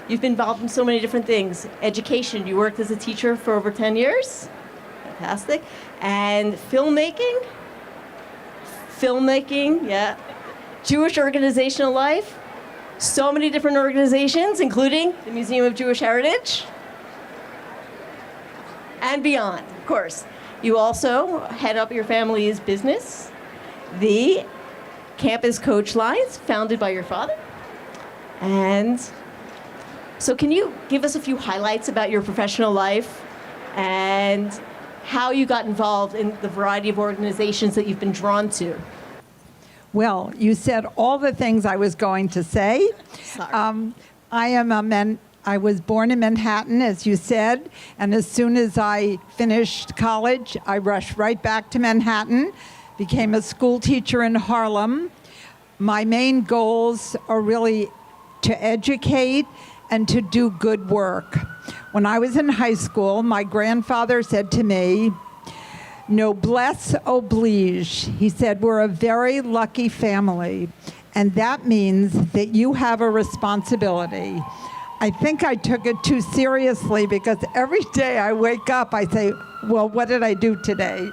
You've been involved in so many different things. Education, you worked as a teacher for over 10 years. Fantastic. And filmmaking, yeah. Jewish organizational life, so many different organizations, including the Museum of Jewish Heritage, and beyond, of course. You also head up your family's business, the Campus Coach Lines, founded by your father. And so can you give us a few highlights about your professional life and how you got involved in the variety of organizations that you've been drawn to? Well, you said all the things I was going to say. Sorry. I was born in Manhattan, as you said, and as soon as I finished college, I rushed right back to Manhattan, became a school teacher in Harlem. My main goals are really to educate and to do good work. When I was in high school, my grandfather said to me, "Noblesse oblige." He said, "We're a very lucky family, and that means that you have a responsibility." I think I took it too seriously because every day I wake up, I say, well, what did I do today?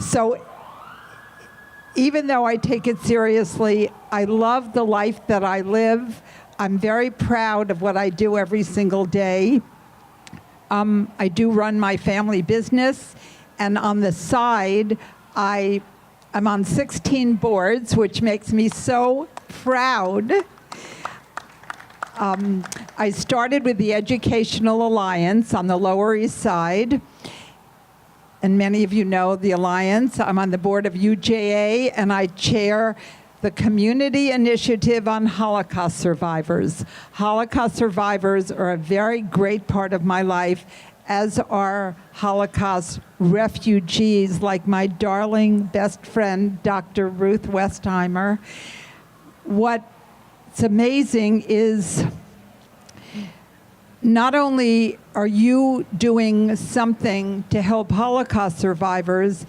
So even though I take it seriously, I love the life that I live. I'm very proud of what I do every single day. I do run my family business, and on the side, I'm on 16 boards, which makes me so proud. I started with the Educational Alliance on the Lower East Side, and many of you know the Alliance. I'm on the board of UJA, and I chair the Community Initiative on Holocaust Survivors. Holocaust survivors are a very great part of my life, as are Holocaust refugees, like my darling best friend, Dr. Ruth Westheimer. What's amazing is not only are you doing something to help Holocaust survivors,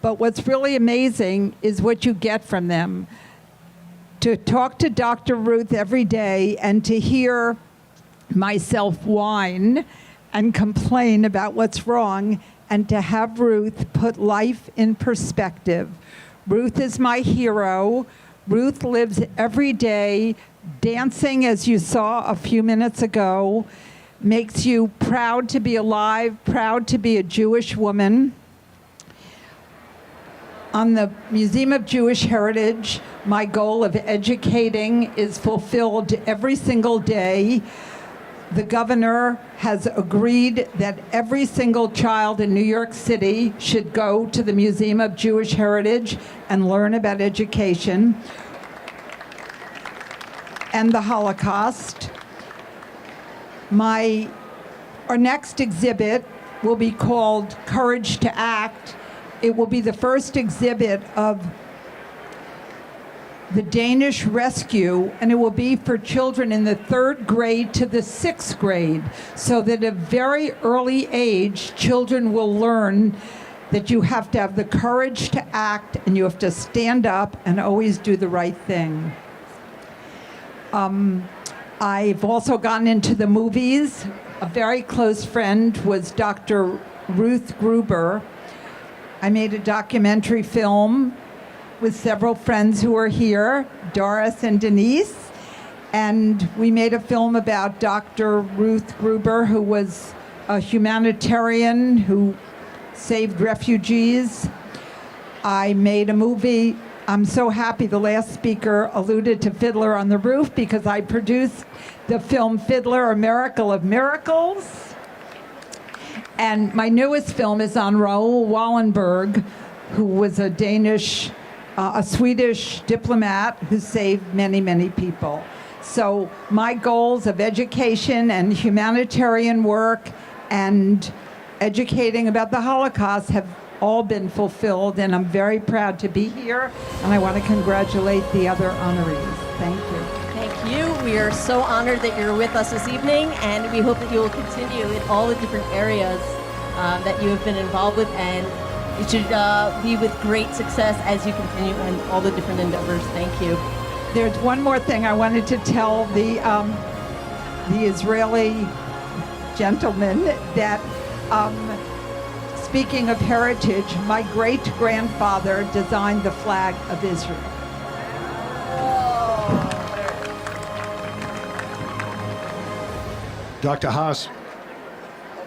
but what's really amazing is what you get from them. To talk to Dr. Ruth every day and to hear myself whine and complain about what's wrong, and to have Ruth put life in perspective. Ruth is my hero. Ruth lives every day dancing, as you saw a few minutes ago, makes you proud to be alive, proud to be a Jewish woman. On the Museum of Jewish Heritage, my goal of educating is fulfilled every single day. The governor has agreed that every single child in New York City should go to the Museum of Jewish Heritage and learn about education and the Holocaust. Our next exhibit will be called Courage to Act. It will be the first exhibit of the Danish rescue, and it will be for children in the 3rd grade to the 6th grade, so that at a very early age, children will learn that you have to have the courage to act, and you have to stand up and always do the right thing. I've also gotten into the movies. A very close friend was Dr. Ruth Gruber. I made a documentary film with several friends who are here, Doris and Denise, and we made a film about Dr. Ruth Gruber, who was a humanitarian who saved refugees. I made a movie. I'm so happy the last speaker alluded to Fiddler on the Roof, because I produced the film Fiddler, A Miracle of Miracles. And my newest film is on Raoul Wallenberg, who was a Swedish diplomat who saved many, many people. So my goals of education and humanitarian work and educating about the Holocaust have all been fulfilled, and I'm very proud to be here, and I want to congratulate the other honorees. Thank you. Thank you. We are so honored that you're with us this evening, and we hope that you will continue in all the different areas that you have been involved with, and it should be with great success as you continue in all the different endeavors. Thank you. There's one more thing I wanted to tell the Israeli gentleman that, speaking of heritage, my great-grandfather designed the flag of Israel. Dr. Haass,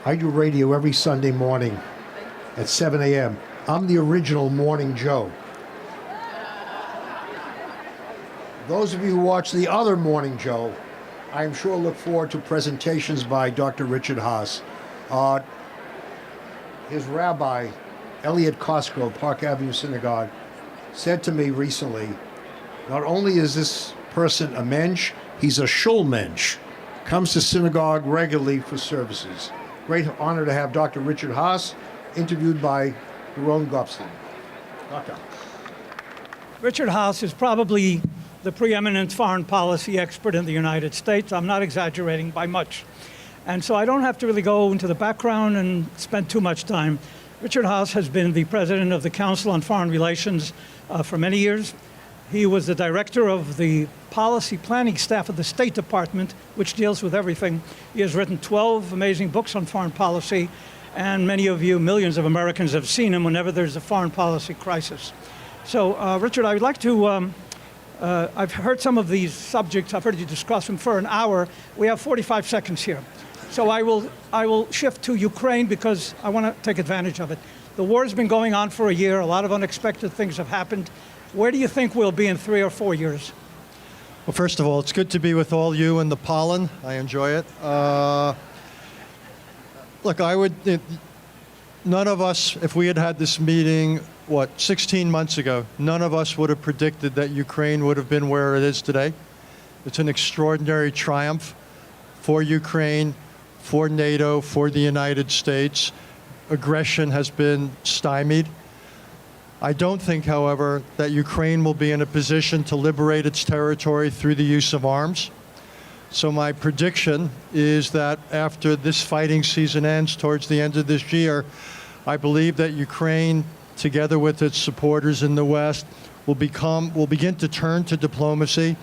I do radio every Sunday morning at 7 a.m. I'm the original Morning Joe. Those of you who watch the other Morning Joe, I am sure look forward to presentations by Dr. Richard Haass. His rabbi, Elliot Costco, Park Avenue Synagogue, said to me recently, not only is this person a mensch, he's a shul mensch. Comes to synagogue regularly for services. Great honor to have Dr. Richard Haass, interviewed by Yaron Gopstein. Doctor. Richard Haass is probably the preeminent foreign policy expert in the United States. I'm not exaggerating by much. And so I don't have to really go into the background and spend too much time. Richard Haass has been the president of the Council on Foreign Relations for many years. He was the director of the policy planning staff of the State Department, which deals with everything. He has written 12 amazing books on foreign policy, and many of you, millions of Americans, have seen him whenever there's a foreign policy crisis. So, Richard, I would like to, I've heard some of these subjects, I've heard you discuss them for an hour. We have 45 seconds here. So I will shift to Ukraine because I want to take advantage of it. The war has been going on for a year. A lot of unexpected things have happened. Where do you think we'll be in 3 or 4 years? Well, first of all, it's good to be with all you and the pollen. I enjoy it. Look, none of us, if we had had this meeting, 16 months ago, none of us would have predicted that Ukraine would have been where it is today. It's an extraordinary triumph for Ukraine, for NATO, for the United States. Aggression has been stymied. I don't think, however, that Ukraine will be in a position to liberate its territory through the use of arms. So my prediction is that after this fighting season ends towards the end of this year, I believe that Ukraine, together with its supporters in the West, will begin to turn to diplomacy.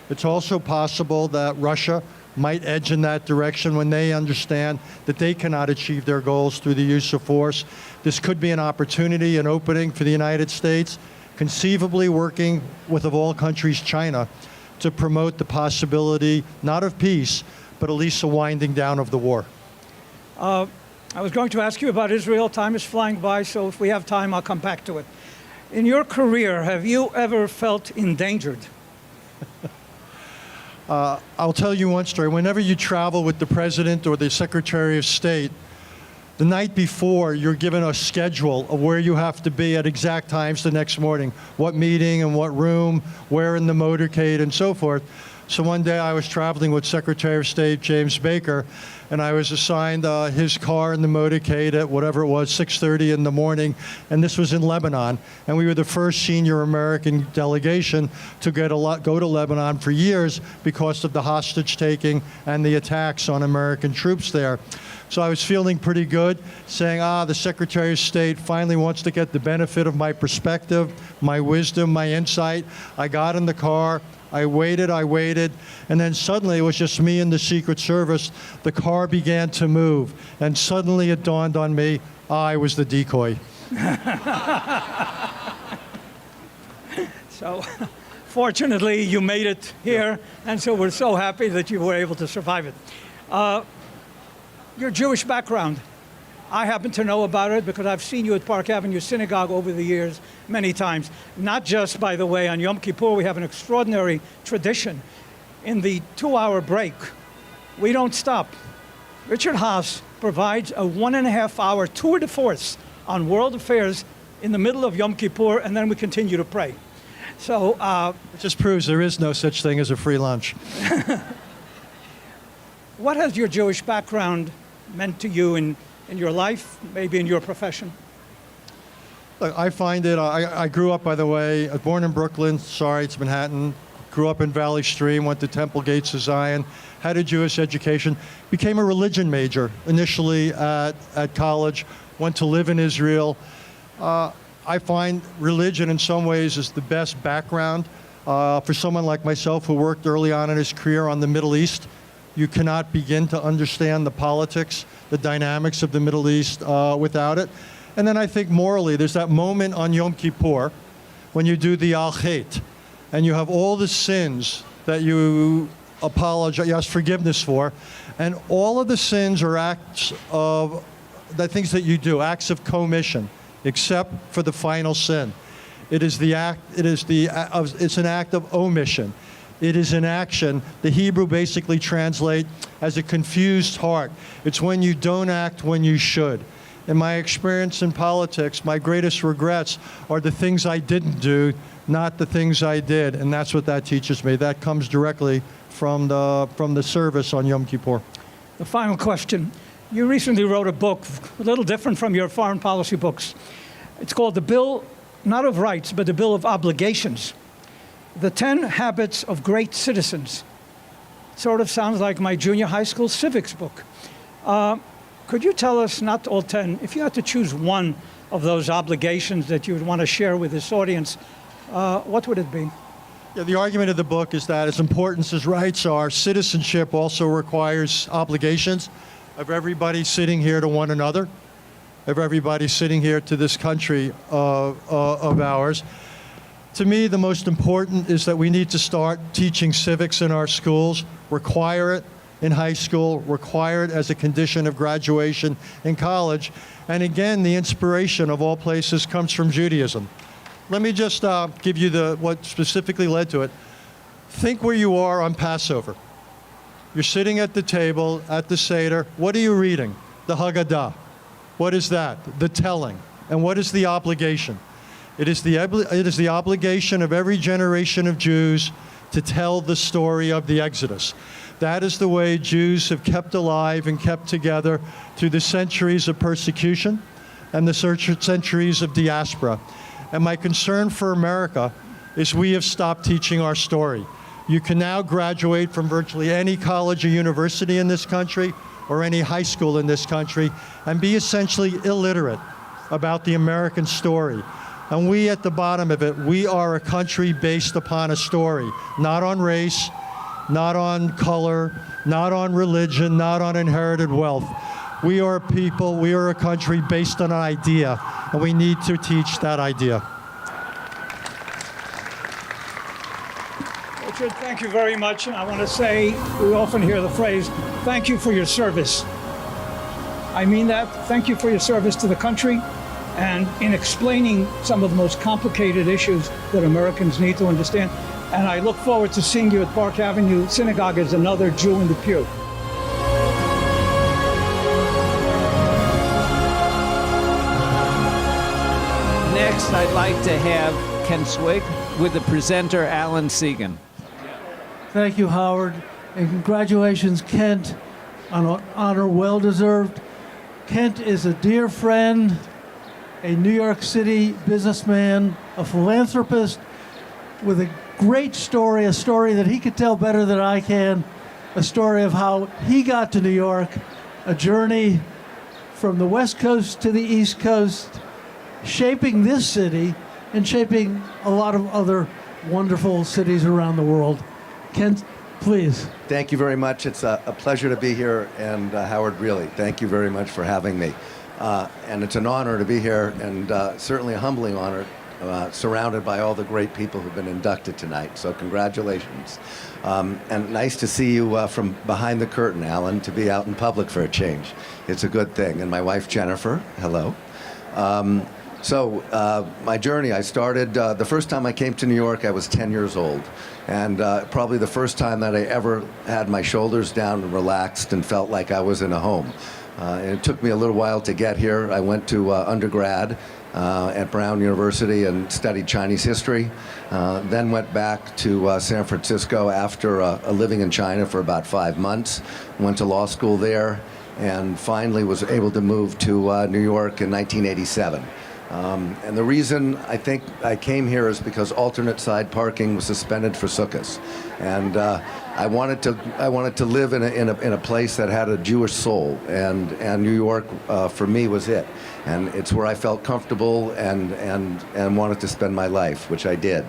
It's also possible that Russia might edge in that direction when they understand that they cannot achieve their goals through the use of force. This could be an opportunity, an opening for the United States, conceivably working with, of all countries, China, to promote the possibility, not of peace, but at least a winding down of the war. I was going to ask you about Israel. Time is flying by, so if we have time, I'll come back to it. In your career, have you ever felt endangered? I'll tell you one story. Whenever you travel with the President or the Secretary of State, the night before, you're given a schedule of where you have to be at exact times the next morning, what meeting and what room, where in the motorcade, and so forth. So one day I was traveling with Secretary of State James Baker, and I was assigned his car in the motorcade at whatever it was, 6:30 in the morning, and this was in Lebanon. And we were the first senior American delegation to go to Lebanon for years because of the hostage taking and the attacks on American troops there. So I was feeling pretty good, saying, the Secretary of State finally wants to get the benefit of my perspective, my wisdom, my insight. I got in the car. I waited, and then suddenly it was just me and the Secret Service. The car began to move, and suddenly it dawned on me, I was the decoy. So, fortunately, you made it here, and so we're so happy that you were able to survive it. Your Jewish background, I happen to know about it because I've seen you at Park Avenue Synagogue over the years many times. Not just, by the way, on Yom Kippur, we have an extraordinary tradition. In the 2-hour break, we don't stop. Richard Haass provides a 1.5-hour tour de force on world affairs in the middle of Yom Kippur, and then we continue to pray. So it just proves there is no such thing as a free lunch. What has your Jewish background meant to you in your life, maybe in your profession? Look, I find it, I grew up, by the way, I was born in Brooklyn, it's Manhattan, grew up in Valley Stream, went to Temple Gates of Zion, had a Jewish education, became a religion major initially at college, went to live in Israel. I find religion in some ways is the best background for someone like myself who worked early on in his career on the Middle East. You cannot begin to understand the politics, the dynamics of the Middle East without it. And then I think morally, there's that moment on Yom Kippur when you do the Al-Chet, and you have all the sins that you ask forgiveness for, and all of the sins are acts of the things that you do, acts of commission, except for the final sin. It's an act of omission. It is an action. The Hebrew basically translates as a confused heart. It's when you don't act when you should. In my experience in politics, my greatest regrets are the things I didn't do, not the things I did. And that's what that teaches me. That comes directly from the service on Yom Kippur. The final question. You recently wrote a book, a little different from your foreign policy books. It's called The Bill, not of Rights, but the Bill of Obligations. The 10 Habits of Great Citizens. Sort of sounds like my junior high school civics book. Could you tell us, not all 10, if you had to choose one of those obligations that you would want to share with this audience, what would it be? Yeah, the argument of the book is that as important as rights are, citizenship also requires obligations of everybody sitting here to one another, of everybody sitting here to this country of ours. To me, the most important is that we need to start teaching civics in our schools, require it in high school, require it as a condition of graduation in college. And again, the inspiration of all places comes from Judaism. Let me just give you what specifically led to it. Think where you are on Passover. You're sitting at the table, at the Seder. What are you reading? The Haggadah. What is that? The telling. And what is the obligation? It is the obligation of every generation of Jews to tell the story of the Exodus. That is the way Jews have kept alive and kept together through the centuries of persecution and the centuries of diaspora. And my concern for America is we have stopped teaching our story. You can now graduate from virtually any college or university in this country or any high school in this country and be essentially illiterate about the American story. And we at the bottom of it, we are a country based upon a story, not on race, not on color, not on religion, not on inherited wealth. We are a people, we are a country based on an idea, and we need to teach that idea. Richard, thank you very much. And I want to say, we often hear the phrase, thank you for your service. I mean that. Thank you for your service to the country and in explaining some of the most complicated issues that Americans need to understand. And I look forward to seeing you at Park Avenue Synagogue as another Jew in the pew. Next, I'd like to have Ken Swig with the presenter Alan Segan. Thank you, Howard, and congratulations, Kent, on an honor well deserved. Kent is a dear friend, a New York City businessman, a philanthropist with a great story, a story that he could tell better than I can, a story of how he got to New York, a journey from the West Coast to the East Coast, shaping this city and shaping a lot of other wonderful cities around the world. Kent, please. Thank you very much. It's a pleasure to be here, and Howard, really, thank you very much for having me. And it's an honor to be here, and certainly a humbling honor, surrounded by all the great people who've been inducted tonight. So congratulations. And nice to see you from behind the curtain, Alan, to be out in public for a change. It's a good thing. And my wife, Jennifer, hello. So my journey, I started, the first time I came to New York, I was 10 years old. And probably the first time that I ever had my shoulders down and relaxed and felt like I was in a home. And it took me a little while to get here. I went to undergrad at Brown University and studied Chinese history. Then went back to San Francisco after living in China for about 5 months. Went to law school there and finally was able to move to New York in 1987. And the reason I think I came here is because alternate side parking was suspended for Sukkot, and I wanted to live in a place that had a Jewish soul, and New York for me was it, and it's where I felt comfortable and wanted to spend my life, which I did.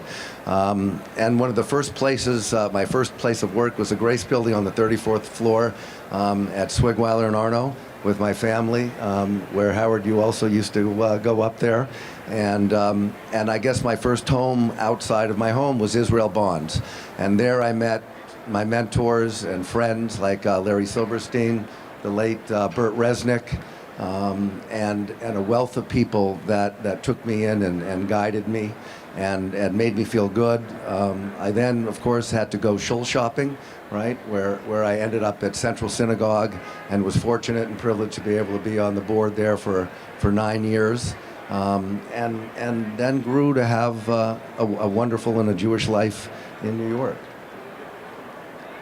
And one of the first places, my first place of work was a Grace Building on the 34th floor at Swig, and Arno, with my family, where Howard, you also used to go up there, and I guess my first home outside of my home was Israel Bonds, and there I met my mentors and friends like Larry Silverstein, the late Burt Resnick, and a wealth of people that took me in and guided me and made me feel good. I then, of course, had to go shul shopping, right, where I ended up at Central Synagogue and was fortunate and privileged to be able to be on the board there for 9 years, and then grew to have a wonderful and a Jewish life in New York.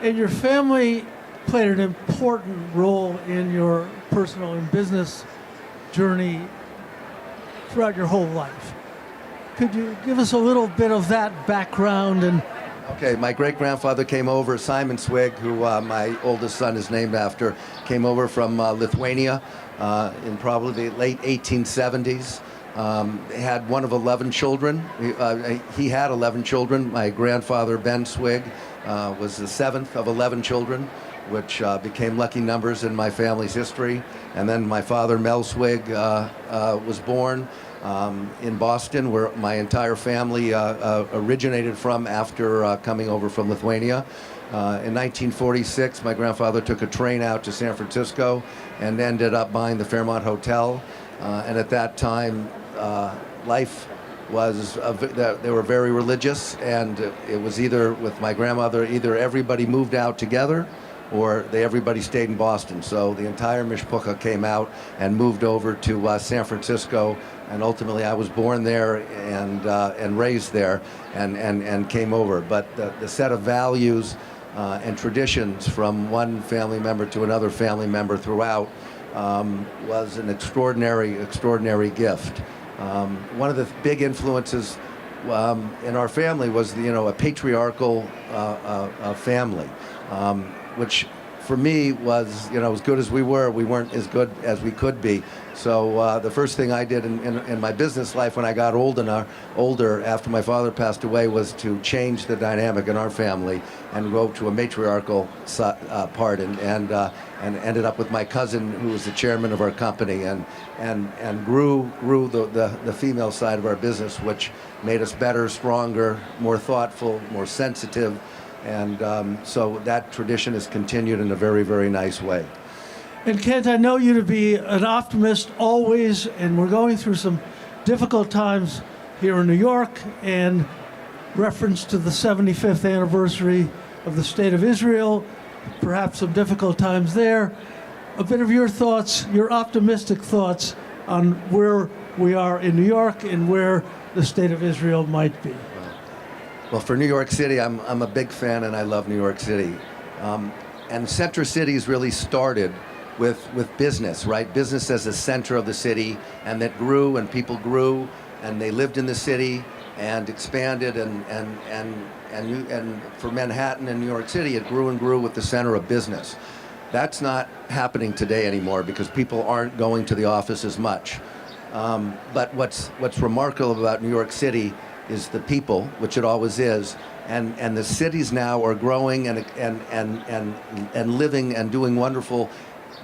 And your family played an important role in your personal and business journey throughout your whole life. Could you give us a little bit of that background? And okay, my great-grandfather came over, Simon Swig, who my oldest son is named after, came over from Lithuania in probably the late 1870s. Had one of 11 children. He had 11 children. My grandfather, Ben Swig, was the 7th of 11 children, which became lucky numbers in my family's history. And then my father, Mel Swig, was born. in Boston, where my entire family originated from after coming over from Lithuania. In 1946, my grandfather took a train out to San Francisco and ended up buying the Fairmont Hotel. And at that time, life was, they were very religious, and it was either, with my grandmother, either everybody moved out together or everybody stayed in Boston. So the entire mishpucha came out and moved over to San Francisco, and ultimately I was born there and raised there and came over. But the set of values and traditions from one family member to another family member throughout was an extraordinary gift. One of the big influences in our family was, a patriarchal family, which for me was, as good as we weren't as good as we could be. So the first thing I did in my business life when I got older after my father passed away was to change the dynamic in our family and go to a matriarchal part and ended up with my cousin, who was the chairman of our company, and grew the female side of our business, which made us better, stronger, more thoughtful, more sensitive. And so that tradition has continued in a very, very nice way. And Kent, I know you to be an optimist always, and we're going through some difficult times here in New York, and reference to the 75th anniversary of the State of Israel, perhaps some difficult times there. A bit of your thoughts, your optimistic thoughts on where we are in New York and where the State of Israel might be. Well, for New York City, I'm a big fan, and I love New York City. And Center Cities really started with business, right? Business as the center of the city, and that grew, and people grew, and they lived in the city and expanded, and for Manhattan and New York City, it grew and grew with the center of business. That's not happening today anymore because people aren't going to the office as much. But what's remarkable about New York City is the people, which it always is, and the cities now are growing and living and doing wonderful,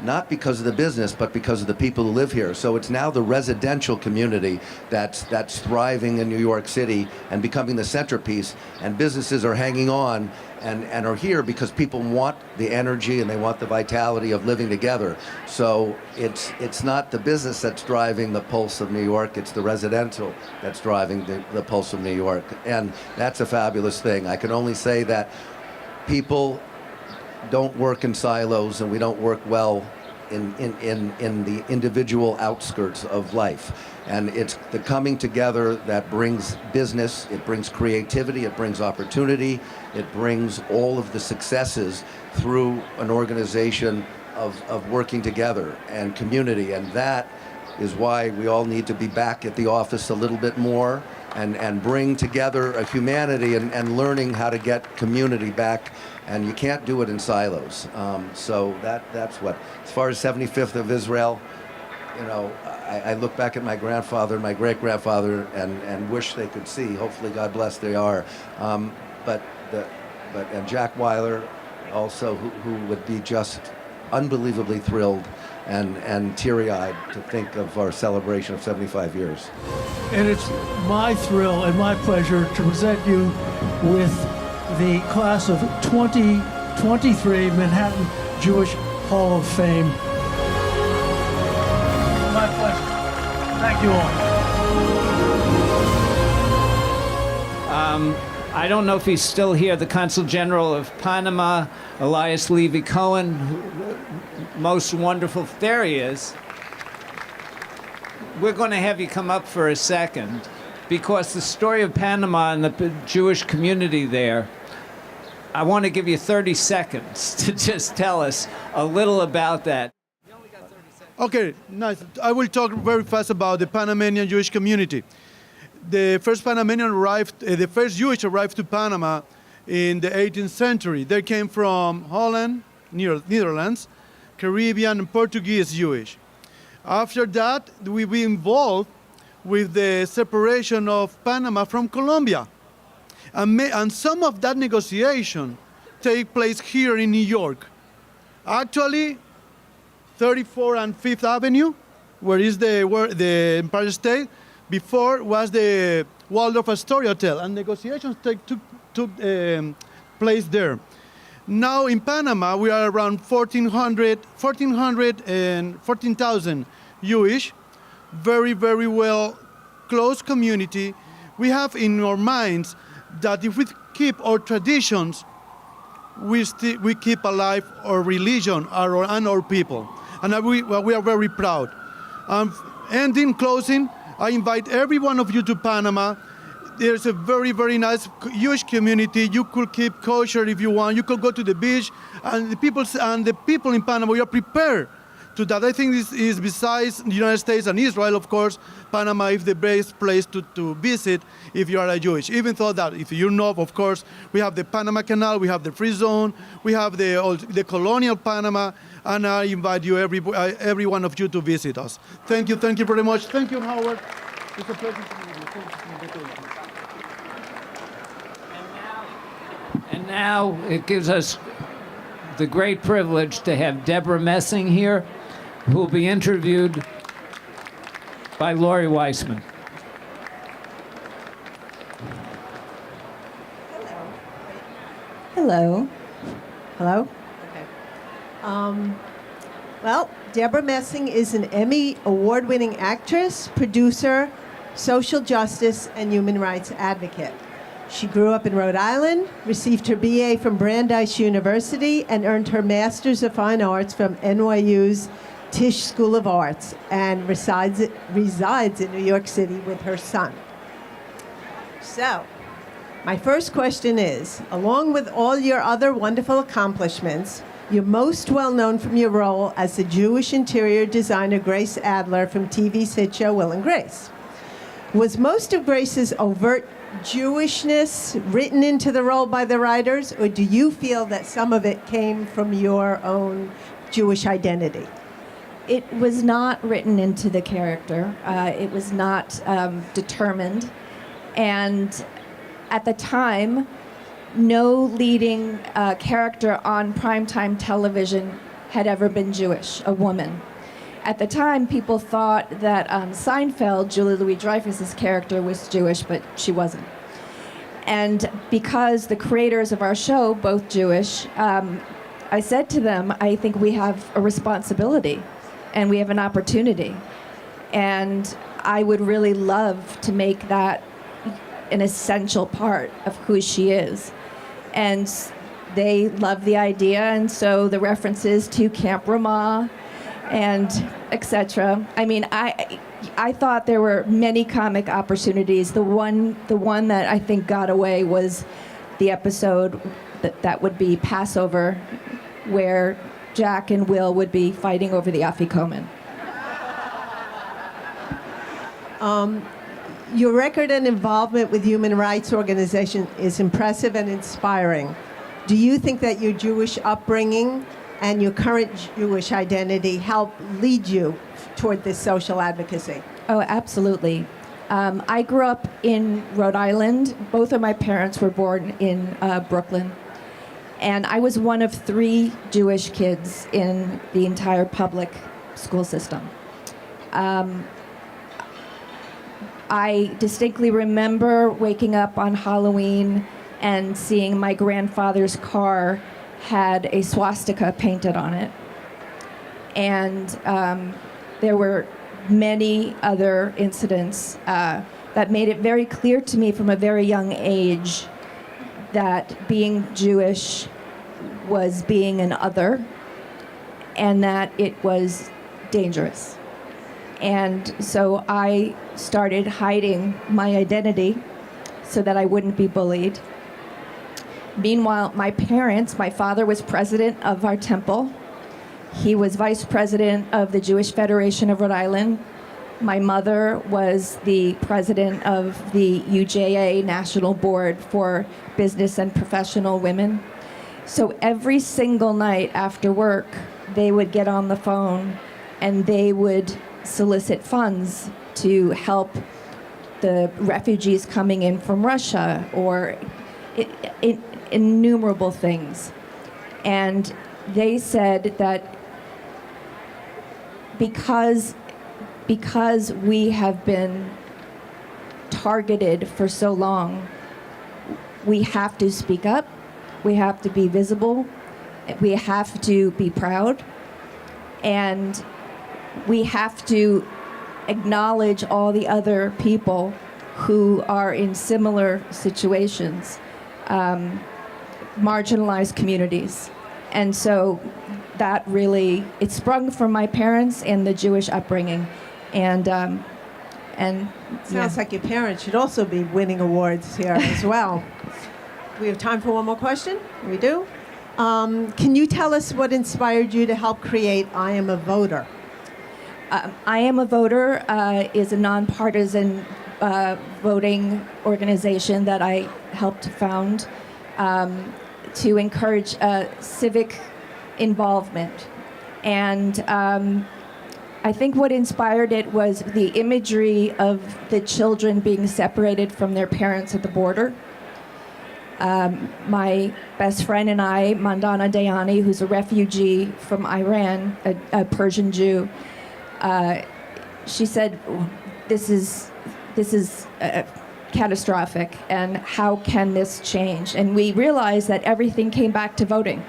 not because of the business, but because of the people who live here. So it's now the residential community that's thriving in New York City and becoming the centerpiece, and businesses are hanging on and are here because people want the energy and they want the vitality of living together. So it's not the business that's driving the pulse of New York, it's the residential that's driving the pulse of New York. And that's a fabulous thing. I can only say that people don't work in silos, and we don't work well in the individual outskirts of life. And it's the coming together that brings business, it brings creativity, it brings opportunity, it brings all of the successes through an organization of working together and community. And that is why we all need to be back at the office a little bit more and bring together a humanity and learning how to get community back. And you can't do it in silos. So that's what, as far as 75th of Israel, I look back at my grandfather and my great-grandfather and wish they could see. Hopefully, God bless, they are. And Jack Weiler also, who would be just unbelievably thrilled and teary-eyed to think of our celebration of 75 years. And it's my thrill and my pleasure to present you with the class of 2023 Manhattan Jewish Hall of Fame. My pleasure. Thank you all. I don't know if he's still here, the Consul General of Panama, Elias Levy Cohen, most wonderful, there he is. We're going to have you come up for a second, because the story of Panama and the Jewish community there, I want to give you 30 seconds to just tell us a little about that. Okay, nice. I will talk very fast about the Panamanian Jewish community. The first Panamanian arrived, the first Jewish arrived to Panama in the 18th century. They came from Holland, Netherlands, Caribbean, and Portuguese Jewish. After that, we were involved with the separation of Panama from Colombia. And some of that negotiation take place here in New York. Actually, 34 and 5th Avenue, where is the Empire State, Before was the Waldorf Astoria Hotel, and negotiations took place there. Now in Panama, we are around 14,000 Jewish, very, very well close community. We have in our minds that if we keep our traditions, we keep alive our religion and our people. And we are very proud. And in closing, I invite every one of you to Panama. There's a very, very nice Jewish community. You could keep kosher if you want. You could go to the beach, and the people in Panama, we are prepared to that. I think this is, besides the United States and Israel, of course, Panama is the best place to visit if you are a Jewish. Even though that, if you know, of course, we have the Panama Canal, we have the Free Zone, we have the colonial Panama, and I invite you, every one of you, to visit us. Thank you very much. Thank you, Howard. It's a pleasure to meet you. Thank you. And now it gives us the great privilege to have Debra Messing here, who will be interviewed by Lori Weissman. Hello. Hello? Okay. Well, Debra Messing is an Emmy award-winning actress, producer, social justice, and human rights advocate. She grew up in Rhode Island, received her BA from Brandeis University, and earned her Master's of Fine Arts from NYU's Tisch School of Arts, and resides in New York City with her son. So, my first question is, along with all your other wonderful accomplishments, you're most well known from your role as the Jewish interior designer Grace Adler from TV's hit show Will and Grace. Was most of Grace's overt Jewishness written into the role by the writers, or do you feel that some of it came from your own Jewish identity? It was not written into the character. It was not determined. And at the time, no leading character on primetime television had ever been Jewish, a woman. At the time, people thought that Seinfeld, Julie Louis-Dreyfus's character, was Jewish, but she wasn't. And because the creators of our show, both Jewish, I said to them, I think we have a responsibility and we have an opportunity. And I would really love to make that an essential part of who she is. And they loved the idea, and so the references to Camp Ramah and etc. I mean, I thought there were many comic opportunities. The one that I think got away was the episode that would be Passover, where Jack and Will would be fighting over the afikomen. Your record and involvement with human rights organizations is impressive and inspiring. Do you think that your Jewish upbringing and your current Jewish identity help lead you toward this social advocacy? Oh, absolutely. I grew up in Rhode Island. Both of my parents were born in Brooklyn. And I was one of 3 Jewish kids in the entire public school system. I distinctly remember waking up on Halloween and seeing my grandfather's car had a swastika painted on it. And there were many other incidents that made it very clear to me from a very young age that being Jewish was being an other and that it was dangerous. And so I started hiding my identity so that I wouldn't be bullied. Meanwhile, my parents, my father was president of our temple. He was vice president of the Jewish Federation of Rhode Island. My mother was the president of the UJA National Board for Business and Professional Women. So every single night after work, they would get on the phone and they would solicit funds to help the refugees coming in from Russia, or innumerable things. And they said that because we have been targeted for so long. We have to speak up. We have to be visible. We have to be proud. And we have to acknowledge all the other people who are in similar situations, marginalized communities. And so that really, it sprung from my parents and the Jewish upbringing. And Sounds like your parents should also be winning awards here as well. We have time for one more question? We do. Can you tell us what inspired you to help create I Am a Voter? I Am a Voter is a nonpartisan voting organization that I helped found to encourage civic involvement. And I think what inspired it was the imagery of the children being separated from their parents at the border. My best friend and I, Mandana Dayani, who's a refugee from Iran, a Persian Jew, she said, this is catastrophic, and how can this change? And we realized that everything came back to voting,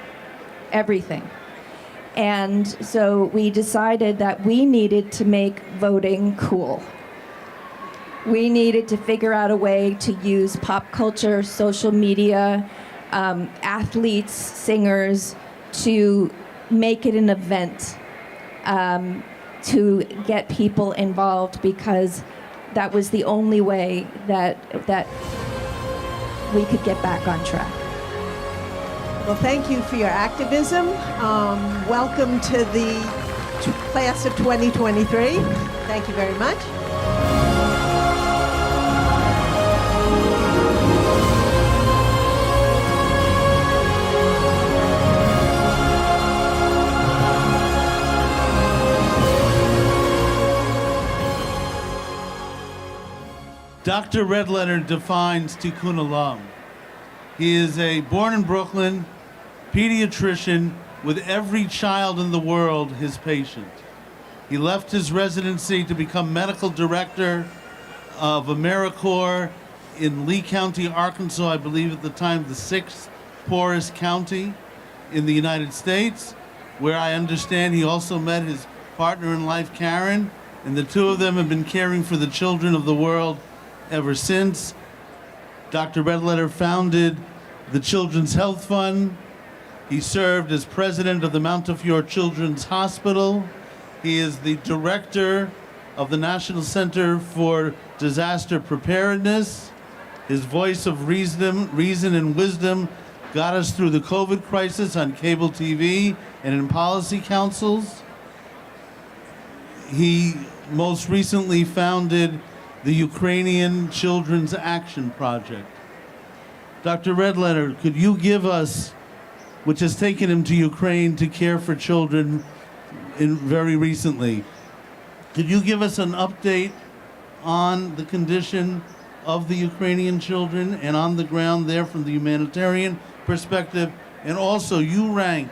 everything. And so we decided that we needed to make voting cool. We needed to figure out a way to use pop culture, social media, athletes, singers, to make it an event, to get people involved, because that was the only way that we could get back on track. Well, thank you for your activism. Welcome to the class of 2023. Thank you very much. Dr. Redlener defines tikkun olam. He is a born in Brooklyn pediatrician with every child in the world his patient. He left his residency to become medical director of AmeriCorps in Lee County, Arkansas, I believe at the time the 6th poorest county in the United States, where I understand he also met his partner in life, Karen, and the two of them have been caring for the children of the world ever since. Dr. Redlener founded the Children's Health Fund. He served as president of the Montefiore Children's Hospital. He is the director of the National Center for Disaster Preparedness. His voice of reason and wisdom got us through the COVID crisis on cable TV and in policy councils. He most recently founded the Ukrainian Children's Action Project. Dr. Redlener, could you give us, which has taken him to Ukraine to care for children very recently, could you give us an update on the condition of the Ukrainian children and on the ground there from the humanitarian perspective? And also, you rank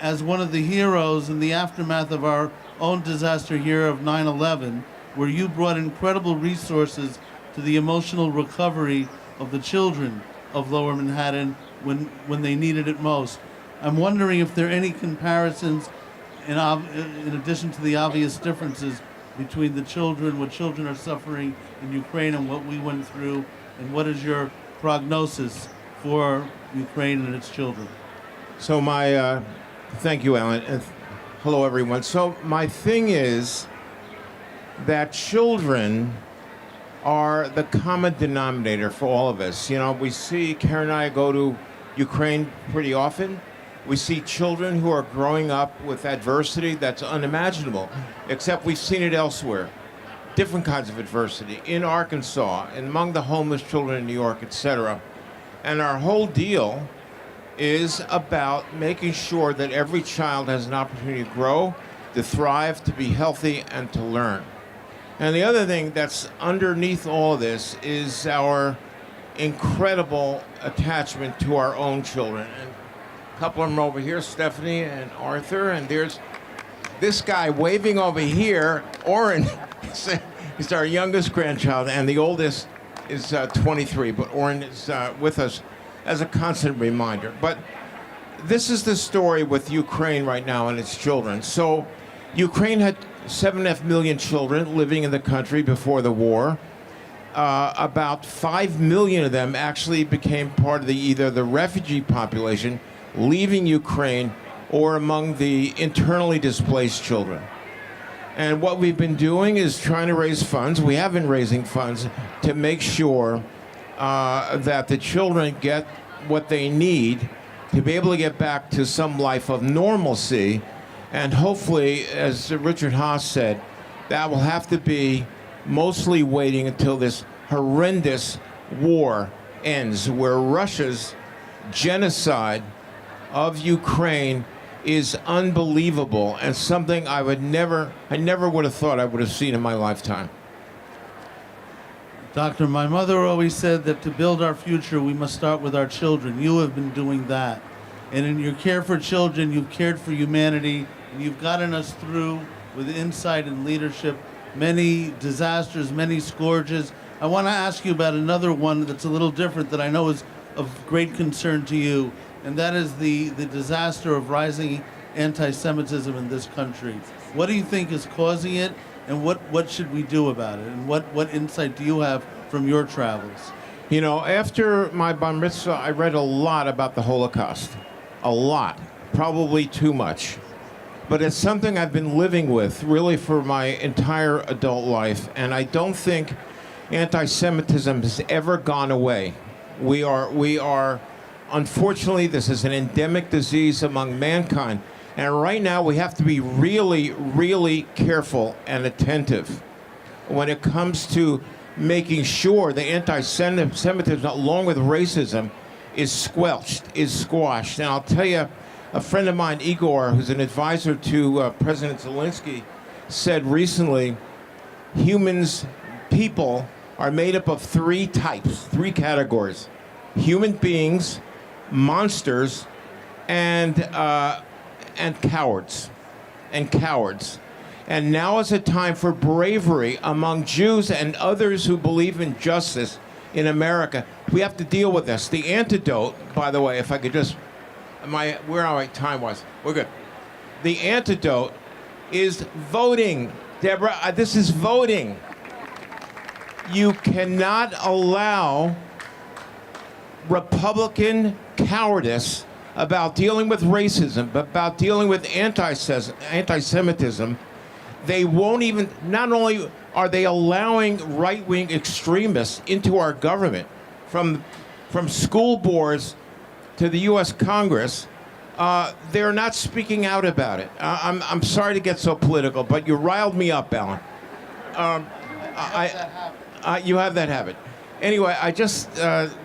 as one of the heroes in the aftermath of our own disaster here of 9/11, where you brought incredible resources to the emotional recovery of the children of Lower Manhattan when they needed it most. I'm wondering if there are any comparisons, in addition to the obvious differences between the children, what children are suffering in Ukraine and what we went through, and what is your prognosis for Ukraine and its children? So thank you, Alan, and hello everyone. So my thing is that children are the common denominator for all of us. You know, we see, Karen and I go to Ukraine pretty often. We see children who are growing up with adversity that's unimaginable, except we've seen it elsewhere. Different kinds of adversity in Arkansas, and among the homeless children in New York, etc. And our whole deal is about making sure that every child has an opportunity to grow, to thrive, to be healthy, and to learn. And the other thing that's underneath all of this is our incredible attachment to our own children. And a couple of them over here, Stephanie and Arthur, and there's This guy waving over here, Oren, is our youngest grandchild, and the oldest is 23, but Oren is with us as a constant reminder. But this is the story with Ukraine right now and its children. So Ukraine had 7.5 million children living in the country before the war. About 5 million of them actually became part of either the refugee population leaving Ukraine or among the internally displaced children. And what we've been doing is trying to raise funds. We have been raising funds to make sure that the children get what they need to be able to get back to some life of normalcy. And hopefully, as Richard Haass said, that will have to be mostly waiting until this horrendous war ends, where Russia's genocide of Ukraine is unbelievable and something I never would have thought I would have seen in my lifetime. Doctor, my mother always said that to build our future, we must start with our children. You have been doing that. And in your care for children, you've cared for humanity, and you've gotten us through, with insight and leadership, many disasters, many scourges. I want to ask you about another one that's a little different that I know is of great concern to you, and that is the disaster of rising anti-Semitism in this country. What do you think is causing it, and what should we do about it? And what insight do you have from your travels? You know, after my bar mitzvah, I read a lot about the Holocaust. A lot. Probably too much. But it's something I've been living with really for my entire adult life, and I don't think anti-Semitism has ever gone away. We are, unfortunately, this is an endemic disease among mankind, and right now we have to be really, really careful and attentive when it comes to making sure the anti-Semitism, along with racism, is squashed. And I'll tell you, a friend of mine, Igor, who's an advisor to President Zelensky, said recently, people are made up of three types, three categories: human beings, monsters, and cowards. And now is a time for bravery among Jews and others who believe in justice in America. We have to deal with this. The antidote, by the way, if I could just, where our time was, we're good. The antidote is voting. Deborah, this is voting. You cannot allow Republican cowardice about dealing with racism, about dealing with anti-Semitism. They won't even, not only are they allowing right-wing extremists into our government, from school boards to the U.S. Congress, they're not speaking out about it. I'm sorry to get so political, but you riled me up, Alan. You have that habit. Anyway, I just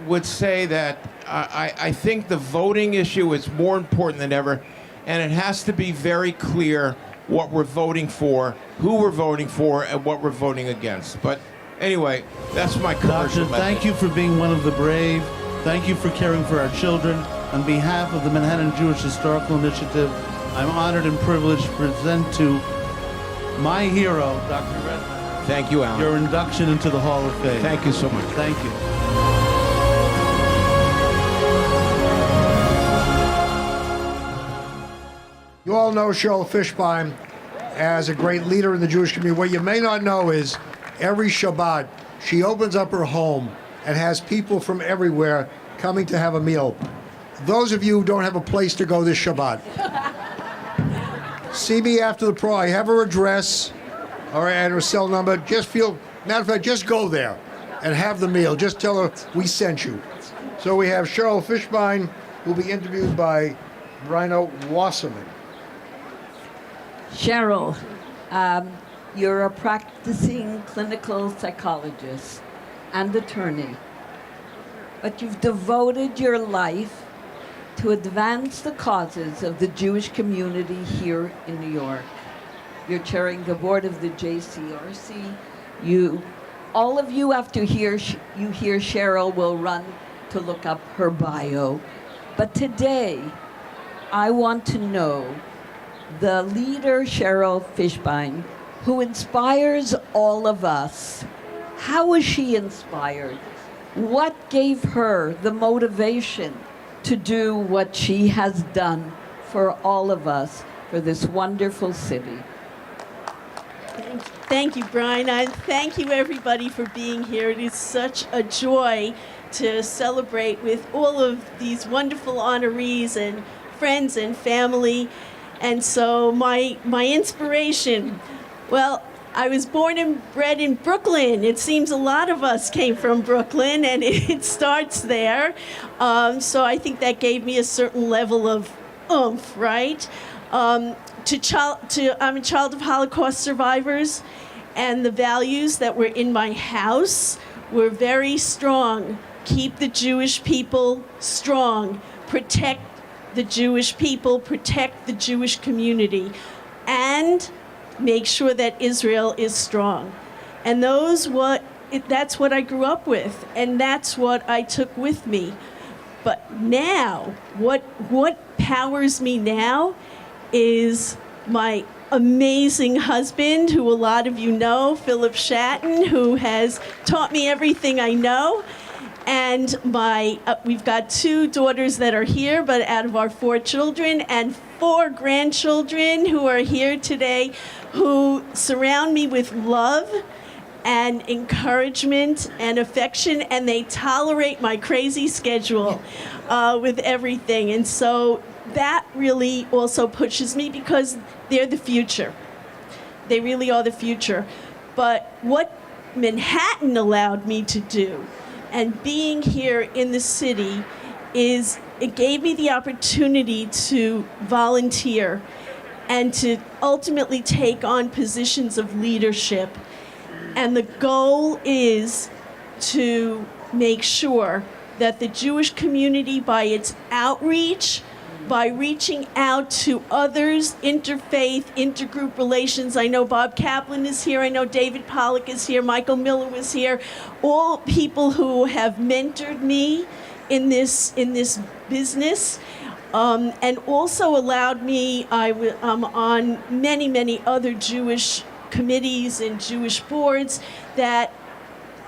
would say that I think the voting issue is more important than ever, and it has to be very clear what we're voting for, who we're voting for, and what we're voting against. But anyway, that's my commercial Doctor, thank you for being one of the brave. Thank you for caring for our children. On behalf of the Manhattan Jewish Historical Initiative, I'm honored and privileged to present to my hero, Dr. Redlener. Thank you, Alan. Your induction into the Hall of Fame. Thank you so much. Thank you. You all know Cheryl Fishbein as a great leader in the Jewish community. What you may not know is every Shabbat, she opens up her home and has people from everywhere coming to have a meal. Those of you who don't have a place to go this Shabbat, see me after the pro. I have her address, all right, and her cell number. Matter of fact, just go there and have the meal. Just tell her we sent you. So we have Cheryl Fishbein, who will be interviewed by Rhino Wasserman. Cheryl, you're a practicing clinical psychologist and attorney, but you've devoted your life to advance the causes of the Jewish community here in New York. You're chairing the board of the JCRC. All of you, after you hear Cheryl, will run to look up her bio. But today, I want to know the leader, Cheryl Fishbein, who inspires all of us. How was she inspired? What gave her the motivation to do what she has done for all of us, for this wonderful city? Thank you, Brian. And thank you, everybody, for being here. It is such a joy to celebrate with all of these wonderful honorees and friends and family. And so my inspiration, well, I was born and bred in Brooklyn. It seems a lot of us came from Brooklyn, and it starts there. So I think that gave me a certain level of oomph, right? I'm a child of Holocaust survivors, and the values that were in my house were very strong. Keep the Jewish people strong. Protect the Jewish people, protect the Jewish community, and make sure that Israel is strong. And that's what I grew up with, and that's what I took with me. But now, what powers me now is my amazing husband, who a lot of you know, Philip Shatton, who has taught me everything I know. And we've got 2 daughters that are here, but out of our 4 children, and 4 grandchildren who are here today, who surround me with love and encouragement and affection, and they tolerate my crazy schedule with everything. And so that really also pushes me, because they're the future. They really are the future. But what Manhattan allowed me to do, and being here in the city, is it gave me the opportunity to volunteer and to ultimately take on positions of leadership. And the goal is to make sure that the Jewish community, by its outreach, by reaching out to others, interfaith, intergroup relations. I know Bob Kaplan is here. I know David Pollack is here. Michael Miller was here. All people who have mentored me in this business, and also allowed me. I'm on many, many other Jewish committees and Jewish boards that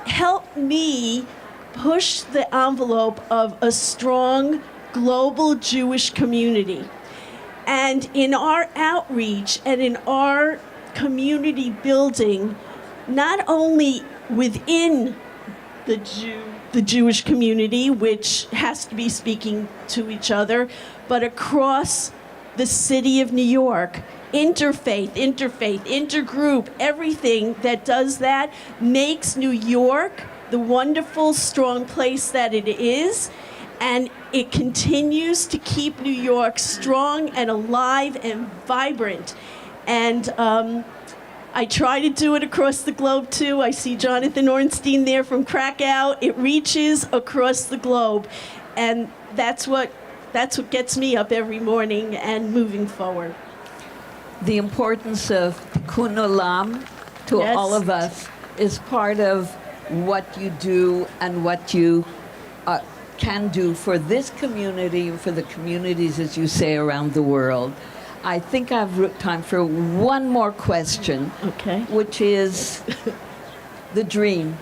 help me push the envelope of a strong global Jewish community. And in our outreach and in our community building, not only within the Jewish community, which has to be speaking to each other, but across the city of New York, interfaith, intergroup, everything that does that makes New York the wonderful, strong place that it is. And it continues to keep New York strong and alive and vibrant. And I try to do it across the globe, too. I see Jonathan Ornstein there from Krakow. It reaches across the globe. And that's what gets me up every morning and moving forward. The importance of Tikkun Olam to all of us is part of what you do and what you can do for this community and for the communities, as you say, around the world. I think I have time for one more question, which is the dream.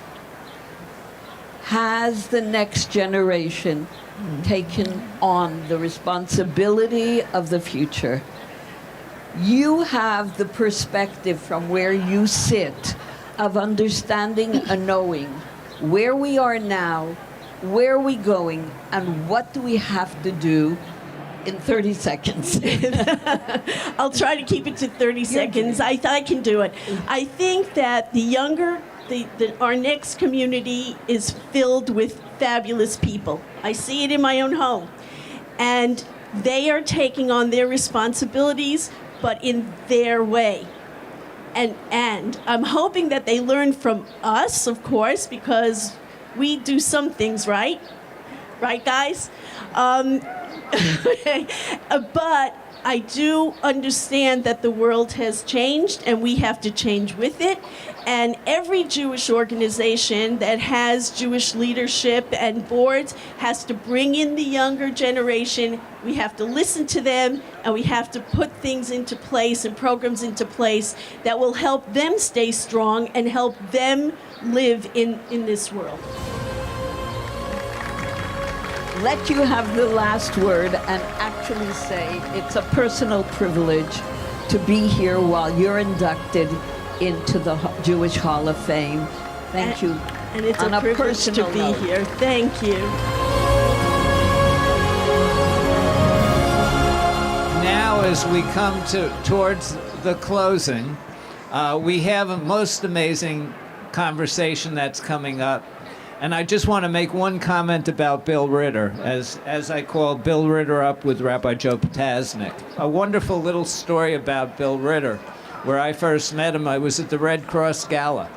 Has the next generation taken on the responsibility of the future? You have the perspective from where you sit of understanding and knowing where we are now, where are we going, and what do we have to do in 30 seconds? I'll try to keep it to 30 seconds. I can do it. I think that our next community is filled with fabulous people. I see it in my own home. And they are taking on their responsibilities, but in their way. And I'm hoping that they learn from us, of course, because we do some things right. Right, guys? But I do understand that the world has changed and we have to change with it. And every Jewish organization that has Jewish leadership and boards has to bring in the younger generation. We have to listen to them, and we have to put things into place and programs into place that will help them stay strong and help them live in this world. Let you have the last word and actually say it's a personal privilege to be here while you're inducted into the Jewish Hall of Fame. Thank you. And it's On a privilege to personal be note. here. Thank you. Now, as we come towards the closing, we have a most amazing conversation that's coming up. And I just want to make one comment about Bill Ritter, as I call Bill Ritter up with Rabbi Joe Potasnik. A wonderful little story about Bill Ritter. Where I first met him, I was at the Red Cross Gala.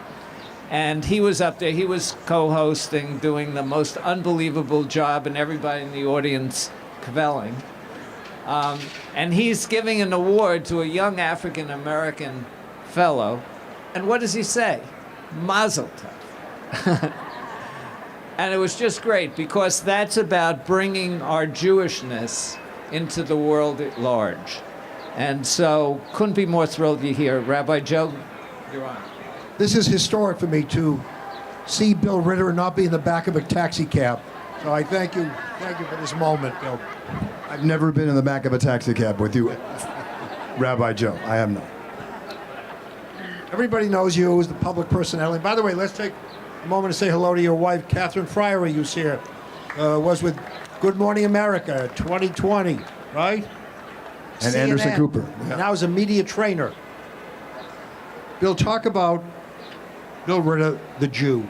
And he was up there, he was co-hosting, doing the most unbelievable job, and everybody in the audience cavelling. And he's giving an award to a young African-American fellow. And what does he say? Mazel tov. And it was just great, because that's about bringing our Jewishness into the world at large. And so, couldn't be more thrilled you're here. Rabbi Joe, you're on. This is historic for me to see Bill Ritter and not be in the back of a taxi cab. So I thank you for this moment, Bill. I've never been in the back of a taxi cab with you, Rabbi Joe. I have not. Everybody knows you as the public personality. By the way, let's take a moment to say hello to your wife, Catherine Fryery, who's here. Was with Good Morning America 2020, right? And CNN. Anderson Cooper. Yeah. Now as a media trainer. Bill, talk about Bill Ritter, the Jew,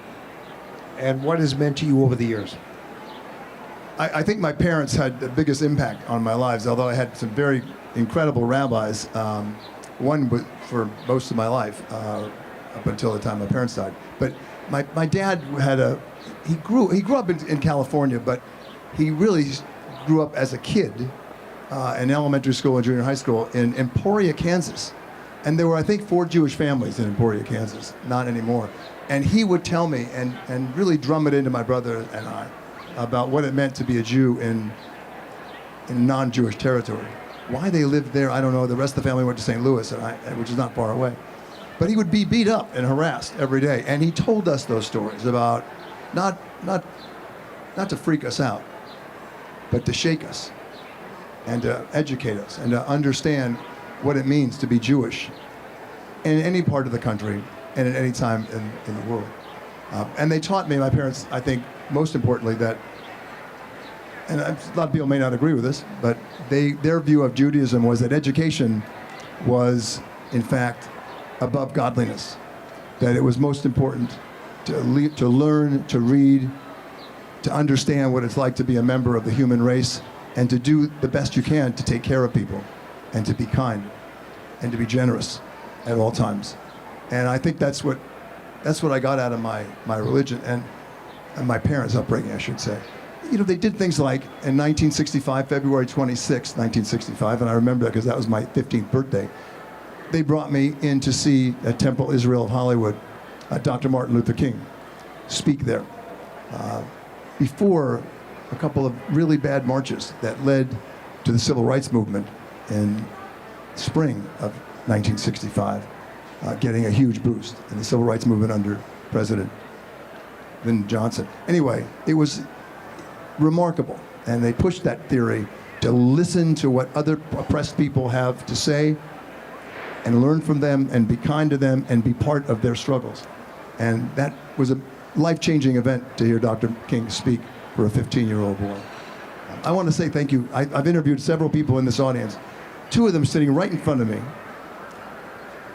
and what has meant to you over the years. I think my parents had the biggest impact on my lives, although I had some very incredible rabbis. One was for most of my life, up until the time my parents died. But my dad he grew up in California, but he really grew up as a kid in elementary school and junior high school in Emporia, Kansas. And there were, I think, 4 Jewish families in Emporia, Kansas. Not anymore. And he would tell me and really drum it into my brother and I about what it meant to be a Jew in non-Jewish territory. Why they lived there, I don't know. The rest of the family went to St. Louis, which is not far away. But he would be beat up and harassed every day. And he told us those stories about not to freak us out, but to shake us and to educate us and to understand what it means to be Jewish in any part of the country and at any time in the world. And they taught me, my parents, I think, most importantly, that, and a lot of people may not agree with this, but their view of Judaism was that education was, in fact, above godliness. That it was most important to learn, to read, to understand what it's like to be a member of the human race, and to do the best you can to take care of people, and to be kind, and to be generous at all times. And I think that's what I got out of my religion and my parents' upbringing, I should say. You know, they did things like in 1965, February 26, 1965, and I remember that because that was my 15th birthday. They brought me in to see at Temple Israel of Hollywood, Dr. Martin Luther King speak there. Before a couple of really bad marches that led to the civil rights movement in spring of 1965, getting a huge boost in the civil rights movement under President Lyndon Johnson. Anyway, it was remarkable, and they pushed that theory to listen to what other oppressed people have to say and learn from them and be kind to them and be part of their struggles. And that was a life-changing event to hear Dr. King speak for a 15-year-old boy. I want to say thank you. I've interviewed several people in this audience, 2 of them sitting right in front of me.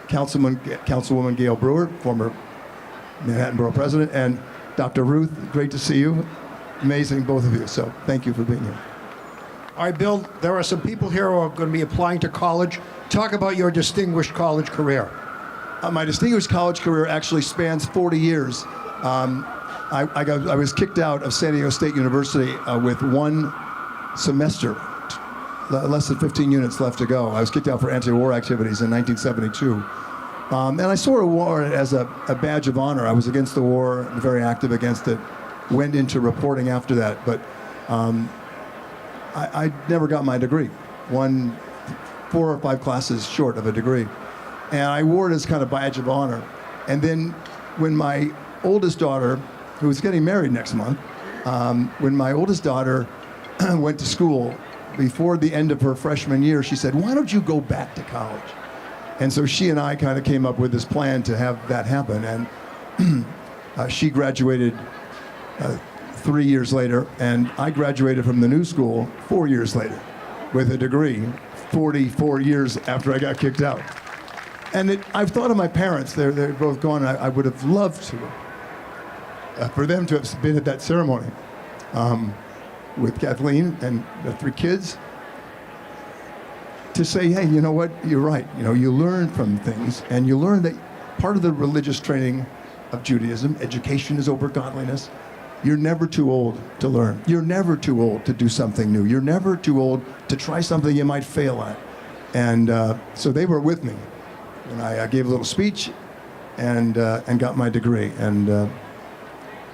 Councilwoman Gail Brewer, former Manhattan Borough President, and Dr. Ruth, great to see you. Amazing, both of you. So thank you for being here. All right, Bill, there are some people here who are going to be applying to college. Talk about your distinguished college career. My distinguished college career actually spans 40 years. I was kicked out of San Diego State University with 1 semester less than 15 units left to go. I was kicked out for anti-war activities in 1972. And I sort of wore it as a badge of honor. I was against the war, very active against it, went into reporting after that, but I never got my degree. 4 or 5 classes short of a degree. And I wore it as kind of badge of honor. And then when my oldest daughter, who was getting married next month, when my oldest daughter went to school, before the end of her freshman year, she said, "Why don't you go back to college?" And so she and I kind of came up with this plan to have that happen. And she graduated 3 years later, and I graduated from the new school 4 years later with a degree, 44 years after I got kicked out. And I've thought of my parents. They're both gone. I would have loved to, for them to have been at that ceremony with Kathleen and the 3 kids, to say, hey, you know what, you're right. You know, you learn from things, and you learn that part of the religious training of Judaism, education is over godliness. You're never too old to learn. You're never too old to do something new. You're never too old to try something you might fail at. And so they were with me when I gave a little speech and got my degree. And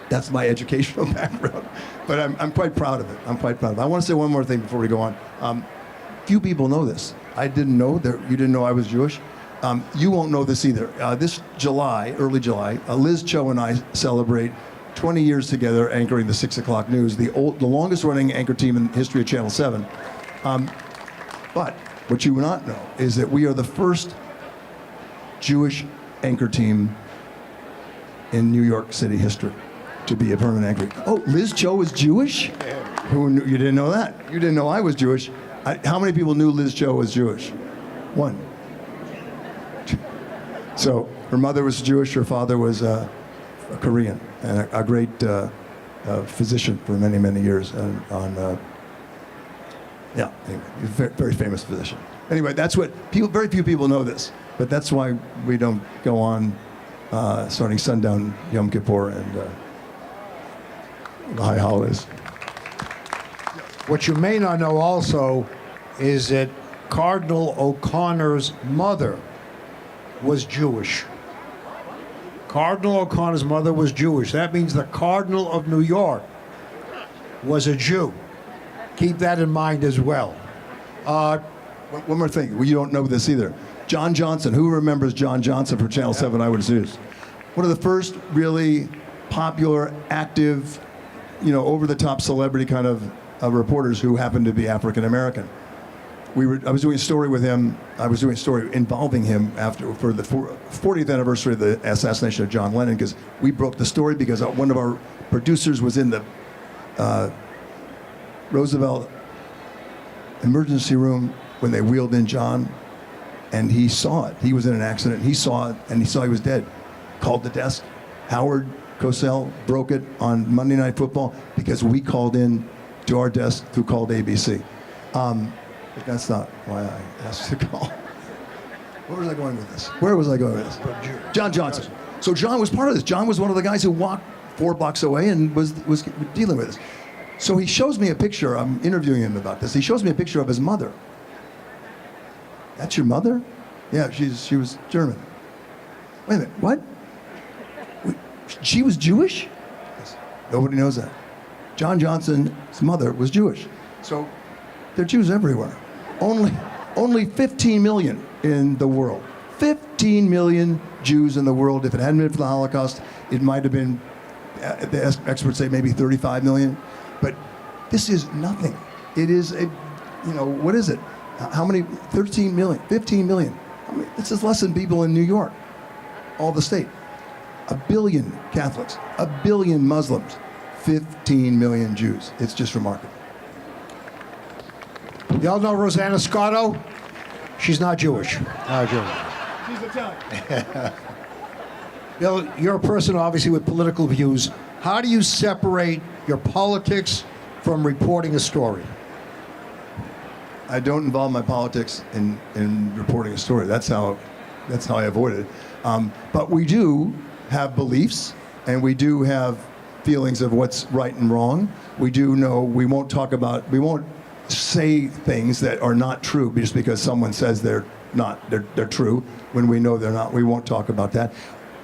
that's my educational background. But I'm quite proud of it. I'm quite proud of it. I want to say one more thing before we go on. Few people know this. I didn't know that. You didn't know I was Jewish. You won't know this either. This July, early July, Liz Cho and I celebrate 20 years together anchoring the 6 o'clock news, the longest running anchor team in the history of Channel 7. But what you will not know is that we are the first Jewish anchor team in New York City history to be a permanent anchor. Oh, Liz Cho is Jewish? Who knew? You didn't know that. You didn't know I was Jewish. How many people knew Liz Cho was Jewish? 1. So her mother was Jewish, her father was a Korean, and a great physician for many, many years. Very famous physician. Anyway, that's what very few people know this, but that's why we don't go on starting sundown Yom Kippur and the high holidays. What you may not know also is that Cardinal O'Connor's mother was Jewish. Cardinal O'Connor's mother was Jewish. That means the Cardinal of New York was a Jew. Keep that in mind as well. One more thing. Well, you don't know this either. John Johnson. Who remembers John Johnson from Channel 7 Eyewitness News? One of the first really popular, active, over-the-top celebrity kind of reporters who happened to be African American. I was doing a story with him. I was doing a story involving him for the 40th anniversary of the assassination of John Lennon, because we broke the story because one of our producers was in the Roosevelt emergency room when they wheeled in John, and he saw it. He was in an accident. He saw it, and he saw he was dead. Called the desk. Howard Cosell broke it on Monday Night Football because we called in to our desk who called ABC. But that's not why I asked to call. Where was I going with this? John Johnson. So John was part of this. John was one of the guys who walked 4 blocks away and was dealing with this. So he shows me a picture. I'm interviewing him about this. He shows me a picture of his mother. That's your mother? Yeah, she was German. Wait a minute, what? She was Jewish? Yes. Nobody knows that. John Johnson's mother was Jewish. So there are Jews everywhere. Only 15 million in the world. 15 million Jews in the world. If it hadn't been for the Holocaust, it might have been, the experts say, maybe 35 million. But this is nothing. It is what is it? How many? 13 million, 15 million. This is less than people in New York, all the state. 1 billion Catholics, 1 billion Muslims, 15 million Jews. It's just remarkable. Y'all know Rosanna Scotto? She's not Jewish. Not Jewish. She's Italian. Bill, you're a person obviously with political views. How do you separate your politics from reporting a story? I don't involve my politics in reporting a story. That's how I avoid it. But we do have beliefs, and we do have feelings of what's right and wrong. We do know we won't say things that are not true just because someone says they're true when we know they're not. We won't talk about that.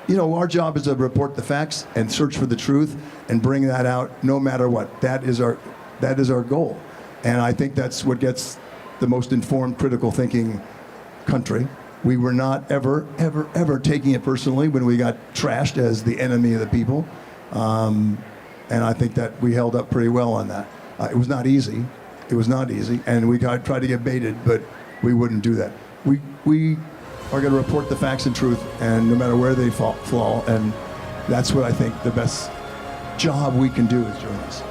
You know, our job is to report the facts and search for the truth and bring that out no matter what. That is our goal. And I think that's what gets the most informed, critical thinking country. We were not ever, ever, ever taking it personally when we got trashed as the enemy of the people. And I think that we held up pretty well on that. It was not easy. It was not easy. And we tried to get baited, but we wouldn't do that. We are going to report the facts and truth, and no matter where they fall. And that's what I think the best job we can do as journalists.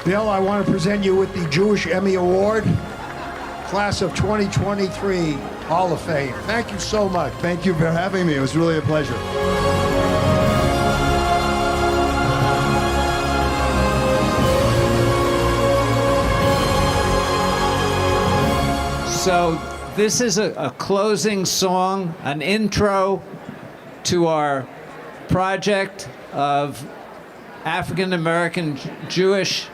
Bill, I want to present you with the Jewish Emmy Award, class of 2023 Hall of Fame. Thank you so much. Thank you for having me. It was really a pleasure. So this is a closing song, an intro to our project of African American Jewish,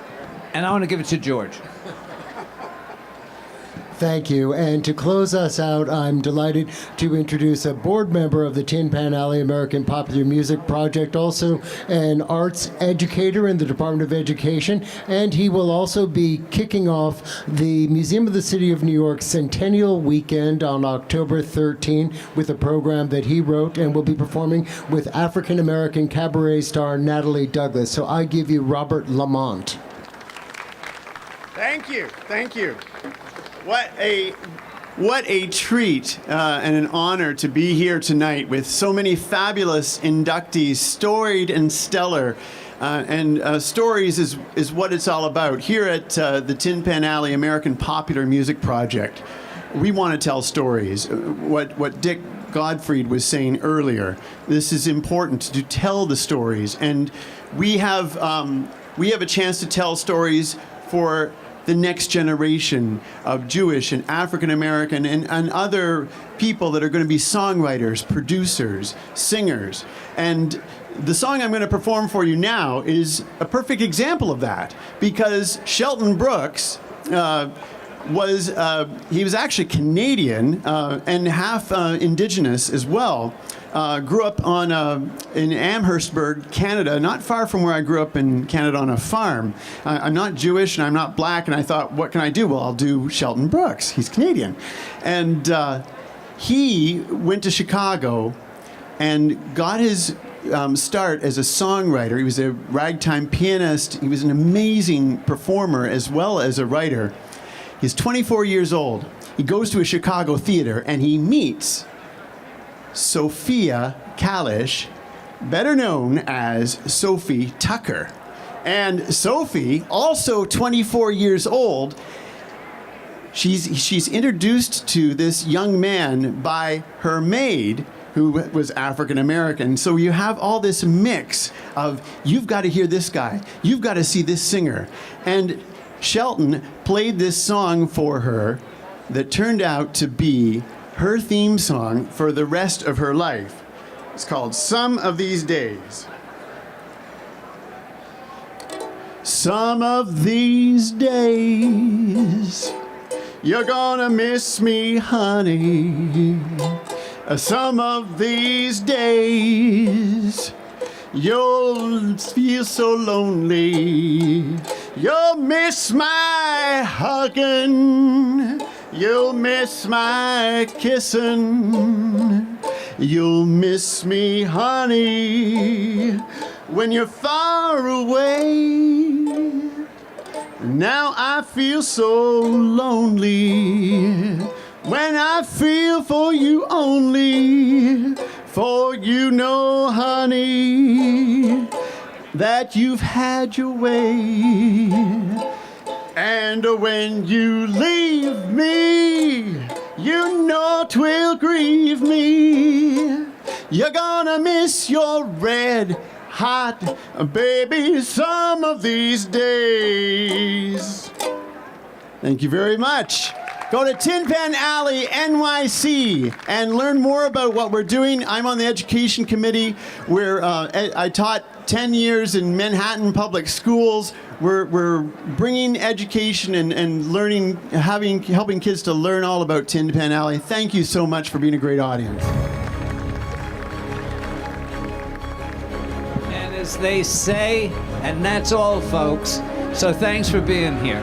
and I want to give it to George. Thank you. And to close us out, I'm delighted to introduce a board member of the Tin Pan Alley American Popular Music Project, also an arts educator in the Department of Education, and he will also be kicking off the Museum of the City of New York Centennial Weekend on October 13 with a program that he wrote, and will be performing with African American cabaret star Natalie Douglas. So I give you Robert Lamont. Thank you. Thank you. What a treat and an honor to be here tonight with so many fabulous inductees, storied and stellar. Stories is what it's all about. Here at the Tin Pan Alley American Popular Music Project, we want to tell stories. What Dick Gottfried was saying earlier, this is important to tell the stories. And we have a chance to tell stories for the next generation of Jewish and African American and other people that are going to be songwriters, producers, singers. And the song I'm going to perform for you now is a perfect example of that, because Shelton Brooks was actually Canadian and half indigenous as well. Grew up in Amherstburg, Canada, not far from where I grew up in Canada on a farm. I'm not Jewish and I'm not black, and I thought, what can I do? Well, I'll do Shelton Brooks. He's Canadian. And he went to Chicago and got his start as a songwriter. He was a ragtime pianist. He was an amazing performer as well as a writer. He's 24 years old. He goes to a Chicago theater and he meets Sophia Kalish, better known as Sophie Tucker. And Sophie, also 24 years old, she's introduced to this young man by her maid, who was African American. So you have all this mix of, you've got to hear this guy, you've got to see this singer. And Shelton played this song for her that turned out to be her theme song for the rest of her life. It's called Some of These Days. Some of these days, you're gonna miss me, honey. Some of these days, you'll feel so lonely. You'll miss my hugging. You'll miss my kissing. You'll miss me, honey, when you're far away. Now I feel so lonely when I feel for you only. For you know, honey, that you've had your way. And when you leave me, you know 'twill grieve me. You're gonna miss your red hot baby some of these days. Thank you very much. Go to Tin Pan Alley NYC and learn more about what we're doing. I'm on the education committee where I taught 10 years in Manhattan public schools. we're bringing education and learning, helping kids to learn all about Tin Pan Alley. Thank you so much for being a great audience. And as they say, and that's all, folks. So thanks for being here.